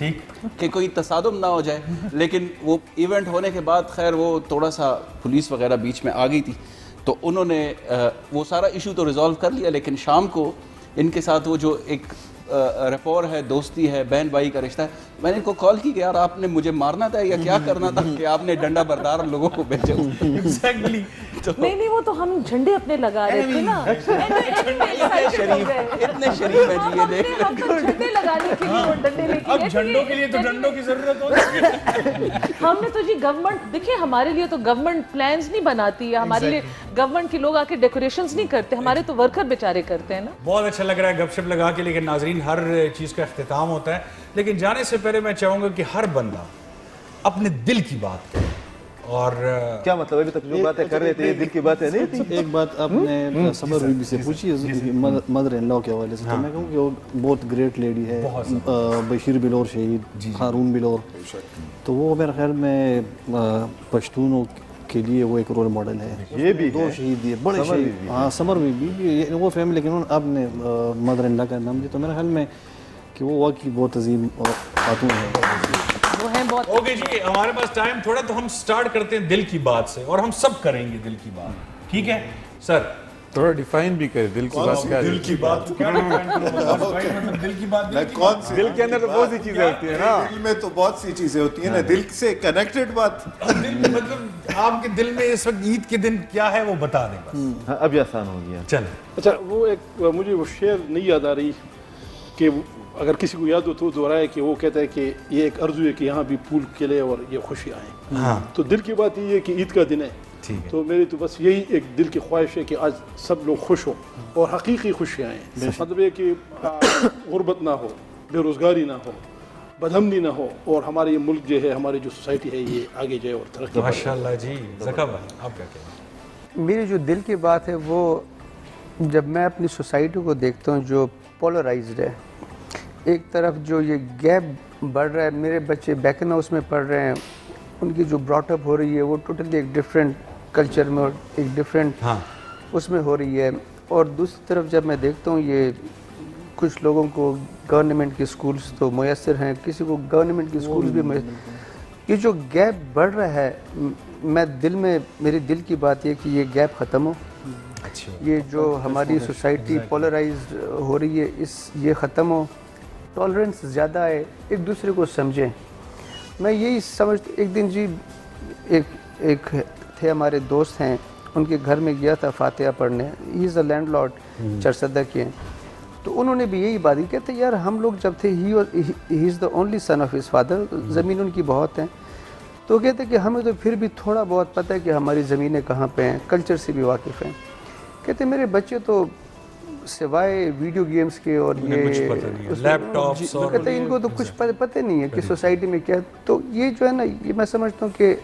ٹھیک کہ کوئی تصادم نہ ہو جائے. لیکن وہ ایونٹ ہونے کے بعد خیر وہ تھوڑا سا پولیس وغیرہ بیچ میں آ گئی تھی, تو انہوں نے وہ سارا ایشو تو ریزالو کر لیا, لیکن شام کو ان کے ساتھ وہ جو ایک رپور ہے, دوستی ہے, بہن بھائی کا رشتہ ہے, میں نے ان کو کال کی کہ یار آپ نے مجھے مارنا تھا یا کیا کرنا تھا کہ آپ نے ڈنڈا بردار لوگوں کو بھیجے. ایگزیکٹلی. نہیں وہ تو ہم جھنڈے اپنے لگا رہے تھے نا, اتنے شریف ہے جی یہ دیکھ. جھنڈے لگانے کے لیے وہ ڈنڈے لے کے, اب جھنڈوں کے لیے تو ڈنڈوں کی ضرورت ہوتی ہے. ہم نے تو جی گورنمنٹ دیکھیں ہمارے لیے تو گورنمنٹ پلانز نہیں بناتی ہے, ہمارے لیے گورنمنٹ کے لوگ آ کے ڈیکوریشنز نہیں کرتے, ہمارے تو ورکر بیچارے کرتے ہیں نا. بہت اچھا لگ رہا ہے گپ شپ لگا کے, لیکن ناظرین ہر چیز کا اختتام ہوتا ہے, لیکن جانے سے پہلے میں چاہوں گا کہ ہر بندہ اپنے دل کی بات کرے. اور کیا مطلب ابھی تک جو باتیں کر رہے تھے یہ دل کی باتیں نہیں تھی؟ ایک بات آپ نے سمر بی بی سے پوچھی مدر ان لا کے حوالے سے, تو میں کہوں کہ وہ بہت گریٹ لیڈی ہے, بشیر بلور شہید, ہارون بلور, تو وہ میرے خیال میں پشتونوں کے لیے وہ ایک رول ماڈل ہے. یہ بھی دو شہید دیے بڑے شہید, ہاں سمر بی بی وہ فیملی, لیکن انہوں نے آپ نے مدر ان لا کا نام دیا, تو میرے خیال میں کہ وہ واقعی بہت عظیم خاتون ہے. اوکے جی, ہمارے پاس ٹائم تھوڑا, تو ہم سٹارٹ کرتے ہیں دل کی بات سے, اور ہم سب کریں گے دل کی بات, ٹھیک ہے سر؟ تھوڑا ڈیفائن بھی کرے دل کی بات کیا ہے. دل کی بات دل کی بات میں کون سی, دل کے اندر تو بہت سی چیزیں ہوتی ہیں نا, دل میں تو بہت سی چیزیں ہوتی ہیں نا, دل سے کنیکٹڈ بات. مطلب آپ کے دل میں اس وقت عید کے دن کیا ہے وہ بتا دیں بس. اب یہ آسان ہو گیا. چلیں. اچھا وہ ایک مجھے وہ شعر نہیں یاد آ رہی کہ اگر کسی کو یاد ہو تو دہرائے, کہ وہ کہتا ہے کہ یہ ایک آرزو ہے کہ یہاں بھی پھول کھلے اور یہ خوشیاں آئیں. تو دل کی بات یہ ہے کہ عید کا دن ہے, تو میری تو بس یہی ایک دل کی خواہش ہے کہ آج سب لوگ خوش ہوں اور حقیقی خوشیاں آئیں. مطلب یہ کہ غربت نہ ہو, بے روزگاری نہ ہو, بدہمنی نہ ہو, اور ہمارا یہ ملک جو ہے, ہماری جو سوسائٹی ہے یہ آگے جائے اور ترقی. ماشاءاللہ جی. زکا بھائی آپ کیا کہیں گے؟ میری جو دل کی بات ہے وہ جب میں اپنی سوسائٹی کو دیکھتا ہوں جو پولرائزڈ ہے, ایک طرف جو یہ گیپ بڑھ رہا ہے, میرے بچے بیکن ہاؤس میں پڑھ رہے ہیں, ان کی جو براٹ اپ ہو رہی ہے وہ ٹوٹلی ایک ڈفرینٹ کلچر میں اور ایک ڈفرینٹ اس میں ہو رہی ہے, اور دوسری طرف جب میں دیکھتا ہوں یہ کچھ لوگوں کو گورنمنٹ کے سکولز تو میسر ہیں, کسی کو گورنمنٹ کے سکولز بھی میسر, یہ جو گیپ بڑھ رہا ہے, میں دل میں میری دل کی بات یہ کہ یہ گیپ ختم ہو, یہ جو ہماری سوسائٹی پولرائز ہو رہی ہے یہ ختم ہو, ٹالرنس زیادہ ہے, ایک دوسرے کو سمجھیں. میں یہی سمجھتا, ایک دن جی ایک تھے ہمارے دوست ہیں, ان کے گھر میں گیا تھا فاتحہ پڑھنے, ہی از اے لینڈ لارڈ, چرسدہ کے ہیں, تو انہوں نے بھی یہی بات کی, کہتے یار ہم لوگ جب تھے he is the only son of his father, زمین ان کی بہت ہیں, تو کہتے کہ ہمیں تو پھر بھی تھوڑا بہت پتہ ہے کہ ہماری زمینیں کہاں پہ ہیں, کلچر سے بھی واقف ہیں. کہتے میرے بچے تو سوائے ویڈیو گیمز کے اور یہ لیپ ٹاپس, کہتے ان کو تو کچھ پتہ نہیں ہے کہ سوسائٹی میں کیا. تو یہ جو ہے نا, یہ میں سمجھتا ہوں کہ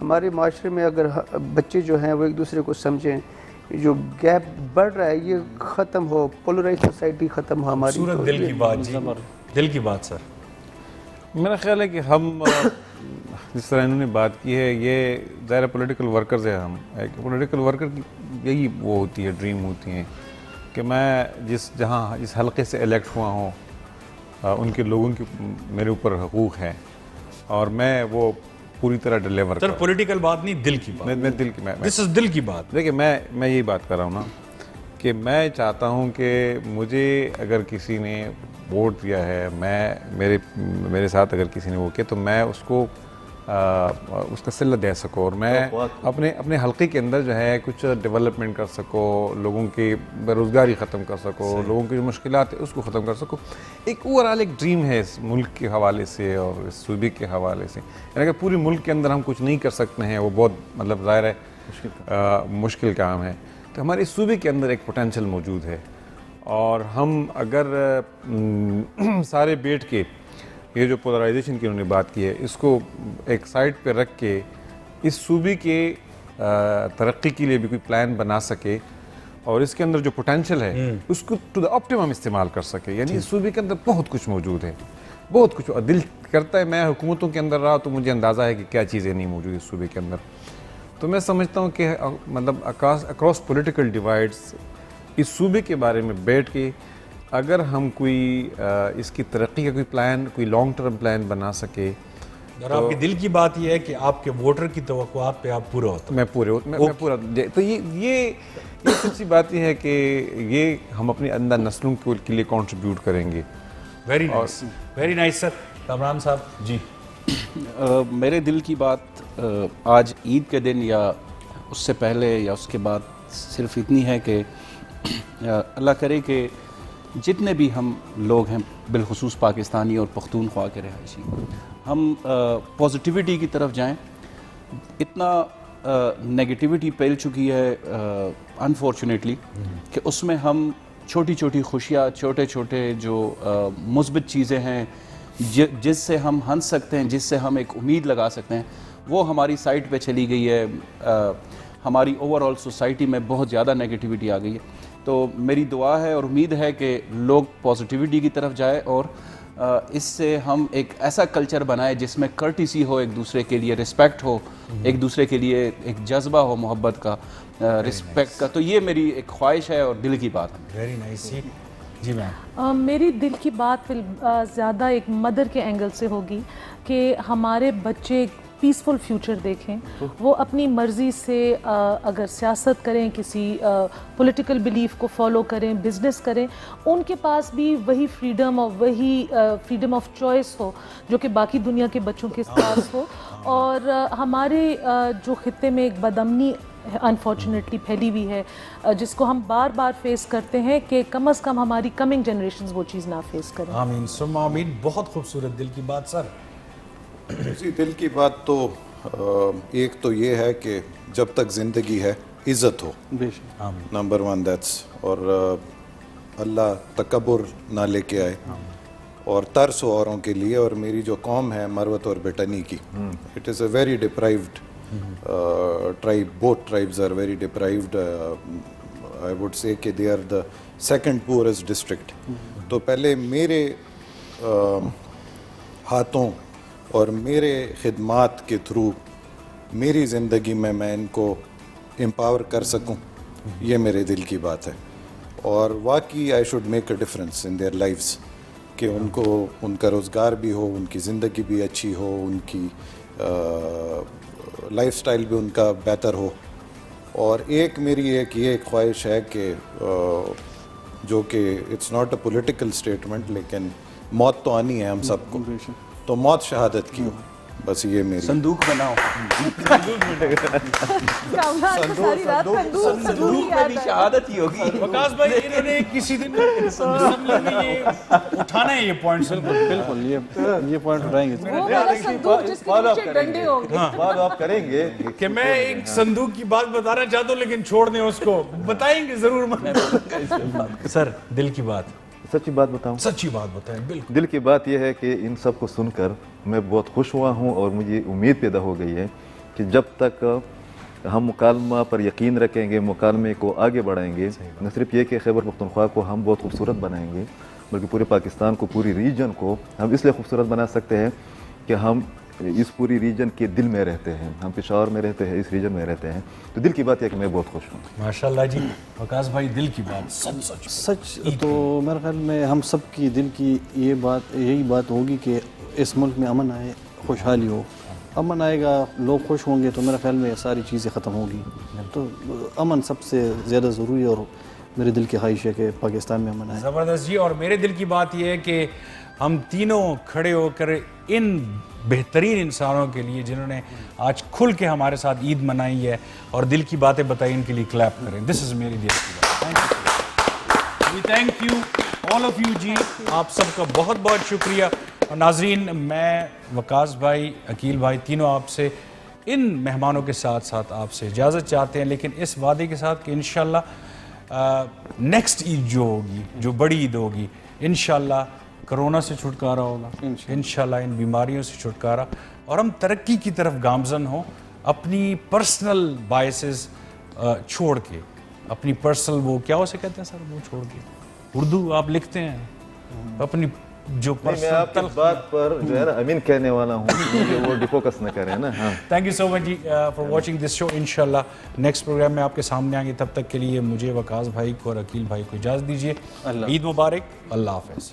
ہمارے معاشرے میں اگر بچے جو ہیں وہ ایک دوسرے کو سمجھیں, جو گیپ بڑھ رہا ہے یہ ختم ہو, پولرائز سوسائٹی ختم ہو ہماری. صورت دل کی بات جی, دل کی بات سر. میرا خیال ہے کہ ہم جس طرح انہوں نے بات کی ہے, یہ ظاہر پولیٹیکل ورکرز ہیں, ہم پولیٹیکل ورکر کی یہی وہ ہوتی ہے, ڈریم ہوتی ہیں کہ میں جس حلقے سے الیکٹ ہوا ہوں, ان کے لوگوں کی میرے اوپر حقوق ہیں, اور میں وہ پوری طرح ڈیلیور کروں. سر پولیٹیکل بات نہیں, دل کی بات. میں دل کی, دس از دل کی بات. دیکھیں میں یہی بات کر رہا ہوں نا کہ میں چاہتا ہوں کہ مجھے اگر کسی نے ووٹ دیا ہے, میرے ساتھ اگر کسی نے وہ کیا, تو میں اس کو اس کا صلہ دے سکوں, اور میں اپنے حلقے کے اندر جو ہے کچھ ڈیولپمنٹ کر سکوں, لوگوں کی بے روزگاری ختم کر سکوں, لوگوں کی جو مشکلات ہیں اس کو ختم کر سکوں. ایک اوورآل ایک ڈریم ہے اس ملک کے حوالے سے اور اس صوبے کے حوالے سے. یعنی اگر پوری ملک کے اندر ہم کچھ نہیں کر سکتے ہیں, وہ بہت مطلب ظاہر ہے مشکل کام ہے, تو ہمارے اس صوبے کے اندر ایک پوٹینشل موجود ہے, اور ہم اگر سارے بیٹھ کے یہ جو پولرائزیشن کی انہوں نے بات کی ہے, اس کو ایک سائڈ پہ رکھ کے اس صوبے کے ترقی کے لیے بھی کوئی پلان بنا سکے, اور اس کے اندر جو پوٹینشل ہے اس کو ٹو دا آپٹیمم استعمال کر سکے. یعنی اس صوبے کے اندر بہت کچھ موجود ہے, بہت کچھ. دل کرتا ہے, میں حکومتوں کے اندر رہا تو مجھے اندازہ ہے کہ کیا چیزیں نہیں موجود اس صوبے کے اندر. تو میں سمجھتا ہوں کہ مطلب اکراس پولیٹیکل ڈیوائڈز اس صوبے کے بارے میں بیٹھ کے اگر ہم کوئی اس کی ترقی کا کوئی پلان، کوئی لانگ ٹرم پلان بنا سکے، اور آپ کے دل کی بات یہ ہے کہ آپ کے ووٹر کی توقعات پہ آپ پورا ہوتا میں پورا تو یہ سچی بات یہ ہے کہ یہ ہم اپنی آئندہ نسلوں کے لیے کنٹریبیوٹ کریں گے. ویری نائس سر. کامران صاحب جی. میرے دل کی بات آج عید کے دن یا اس سے پہلے یا اس کے بعد صرف اتنی ہے کہ اللہ کرے کہ جتنے بھی ہم لوگ ہیں بالخصوص پاکستانی اور پختونخوا کے رہائشی، ہم پازیٹیوٹی کی طرف جائیں. اتنا نیگیٹیوٹی پھیل چکی ہے انفارچونیٹلی کہ اس میں ہم چھوٹی چھوٹی خوشیاں، چھوٹے چھوٹے جو مثبت چیزیں ہیں جس سے ہم ہنس سکتے ہیں، جس سے ہم ایک امید لگا سکتے ہیں، وہ ہماری سائٹ پہ چلی گئی ہے. ہماری اوور آل سوسائٹی میں بہت زیادہ نیگیٹیوٹی آ گئی ہے. تو میری دعا ہے اور امید ہے کہ لوگ پازیٹیوٹی کی طرف جائے اور اس سے ہم ایک ایسا کلچر بنائے جس میں کرٹیسی ہو، ایک دوسرے کے لیے رسپیکٹ ہو، ایک دوسرے کے لیے ایک جذبہ ہو محبت کا، رسپیکٹ کا. تو یہ میری ایک خواہش ہے اور دل کی بات ہے. Very nice. جی میم. میری دل کی بات زیادہ ایک مدر کے اینگل سے ہوگی کہ ہمارے بچے پیسفل فیوچر دیکھیں. وہ اپنی مرضی سے اگر سیاست کریں، کسی پولیٹیکل بلیف کو فالو کریں، بزنس کریں، ان کے پاس بھی وہی فریڈم اور وہی فریڈم آف چوائس ہو جو کہ باقی دنیا کے بچوں کے پاس ہو. اور ہمارے جو خطے میں ایک بدامنی انفارچونیٹلی پھیلی ہوئی ہے جس کو ہم بار بار فیس کرتے ہیں، کہ کم از کم ہماری کمنگ جنریشنز وہ چیز نہ فیس کریں. آمین ثم آمین. بہت خوبصورت دل کی بات سر. جی دل کی بات تو ایک تو یہ ہے کہ جب تک زندگی ہے عزت ہو، نمبر 1 دیٹس، اور اللہ تکبر نہ لے کے آئے اور ترس ہو اوروں کے لیے. اور میری جو قوم ہے مروت اور بٹنی کی، it is a very deprived tribe. Both tribes are very deprived. I would say کہ they are the second poorest district. تو پہلے میرے ہاتھوں اور میرے خدمات کے تھرو میری زندگی میں ان کو امپاور کر سکوں، یہ میرے دل کی بات ہے. اور واقعی I should make a difference in their lives، کہ ان کو ان کا روزگار بھی ہو، ان کی زندگی بھی اچھی ہو، ان کی لائف سٹائل بھی ان کا بہتر ہو. اور میری یہ خواہش ہے کہ جو کہ it's not a political statement, لیکن موت تو آنی ہے ہم سب کو، تو موت شہادت کی ہو. بس یہ میری صندوق بناؤ. صندوق میں بھی شہادت ہی ہوگی. وقاص بھائی انہوں نے کسی دن اسمبلی میں یہ اٹھانا ہے، یہ پوائنٹ. بالکل یہ پوائنٹ اٹھائیں گے، فالو اپ کریں گے. کہ میں ایک صندوق کی بات بتانا چاہتا ہوں لیکن چھوڑ دیں اس کو، بتائیں گے ضرور. سر دل کی بات، سچی بات بتاؤں، سچی بات بتائیں. بالکل دل کی بات یہ ہے کہ ان سب کو سن کر میں بہت خوش ہوا ہوں، اور مجھے امید پیدا ہو گئی ہے کہ جب تک ہم مکالمہ پر یقین رکھیں گے، مکالمے کو آگے بڑھائیں گے، نہ صرف یہ کہ خیبر پختونخوا کو ہم بہت خوبصورت بنائیں گے، بلکہ پورے پاکستان کو، پوری ریجن کو ہم اس لیے خوبصورت بنا سکتے ہیں کہ ہم اس پوری ریجن کے دل میں رہتے ہیں. ہم پشاور میں رہتے ہیں، اس ریجن میں رہتے ہیں. تو دل کی بات ہے کہ میں بہت خوش ہوں. ماشاءاللہ جی. وقاص بھائی دل کی بات سچ تو میرے خیال میں ہم سب کی دل کی یہی بات ہوگی کہ اس ملک میں امن آئے، خوشحالی ہو. امن آئے گا، لوگ خوش ہوں گے، تو میرے خیال میں ساری چیزیں ختم ہوگی. تو امن سب سے زیادہ ضروری ہے، اور میرے دل کی خواہش ہے کہ پاکستان میں امن آئے. زبردست جی. اور میرے دل کی بات یہ ہے کہ ہم تینوں کھڑے ہو کر ان بہترین انسانوں کے لیے جنہوں نے آج کھل کے ہمارے ساتھ عید منائی ہے اور دل کی باتیں بتائی، ان کے لیے کلیپ کریں. دس از میری دل کی بات. Thank you all of you جی. آپ سب کا بہت بہت شکریہ. اور ناظرین، میں وقاص بھائی، عقیل بھائی، تینوں آپ سے ان مہمانوں کے ساتھ ساتھ آپ سے اجازت چاہتے ہیں، لیکن اس وعدے کے ساتھ کہ انشاءاللہ نیکسٹ عید جو ہوگی، جو بڑی عید ہوگی، انشاءاللہ کرونا سے چھٹکارا ہوگا، انشاءاللہ ان بیماریوں سے چھٹکارا، اور ہم ترقی کی طرف گامزن ہوں، اپنی پرسنل بائسز چھوڑ کے، اپنی پرسنل وہ کیا اسے کہتے ہیں سر، وہ چھوڑ کے، اردو آپ لکھتے ہیں، اپنی جو میں آپ کی بات پر جو ہے نا امین کہنے والا ہوں کہ وہ ڈیفوکس نہ کریں نا. ہاں تھینک یو سو مچ جی فار واچنگ دس شو. انشاءاللہ نیکسٹ پروگرام میں آپ کے سامنے آئیں گے. تب تک کے لیے مجھے وقاص بھائی کو اور عقیل بھائی کو اجازت دیجیے. عید مبارک. اللہ حافظ.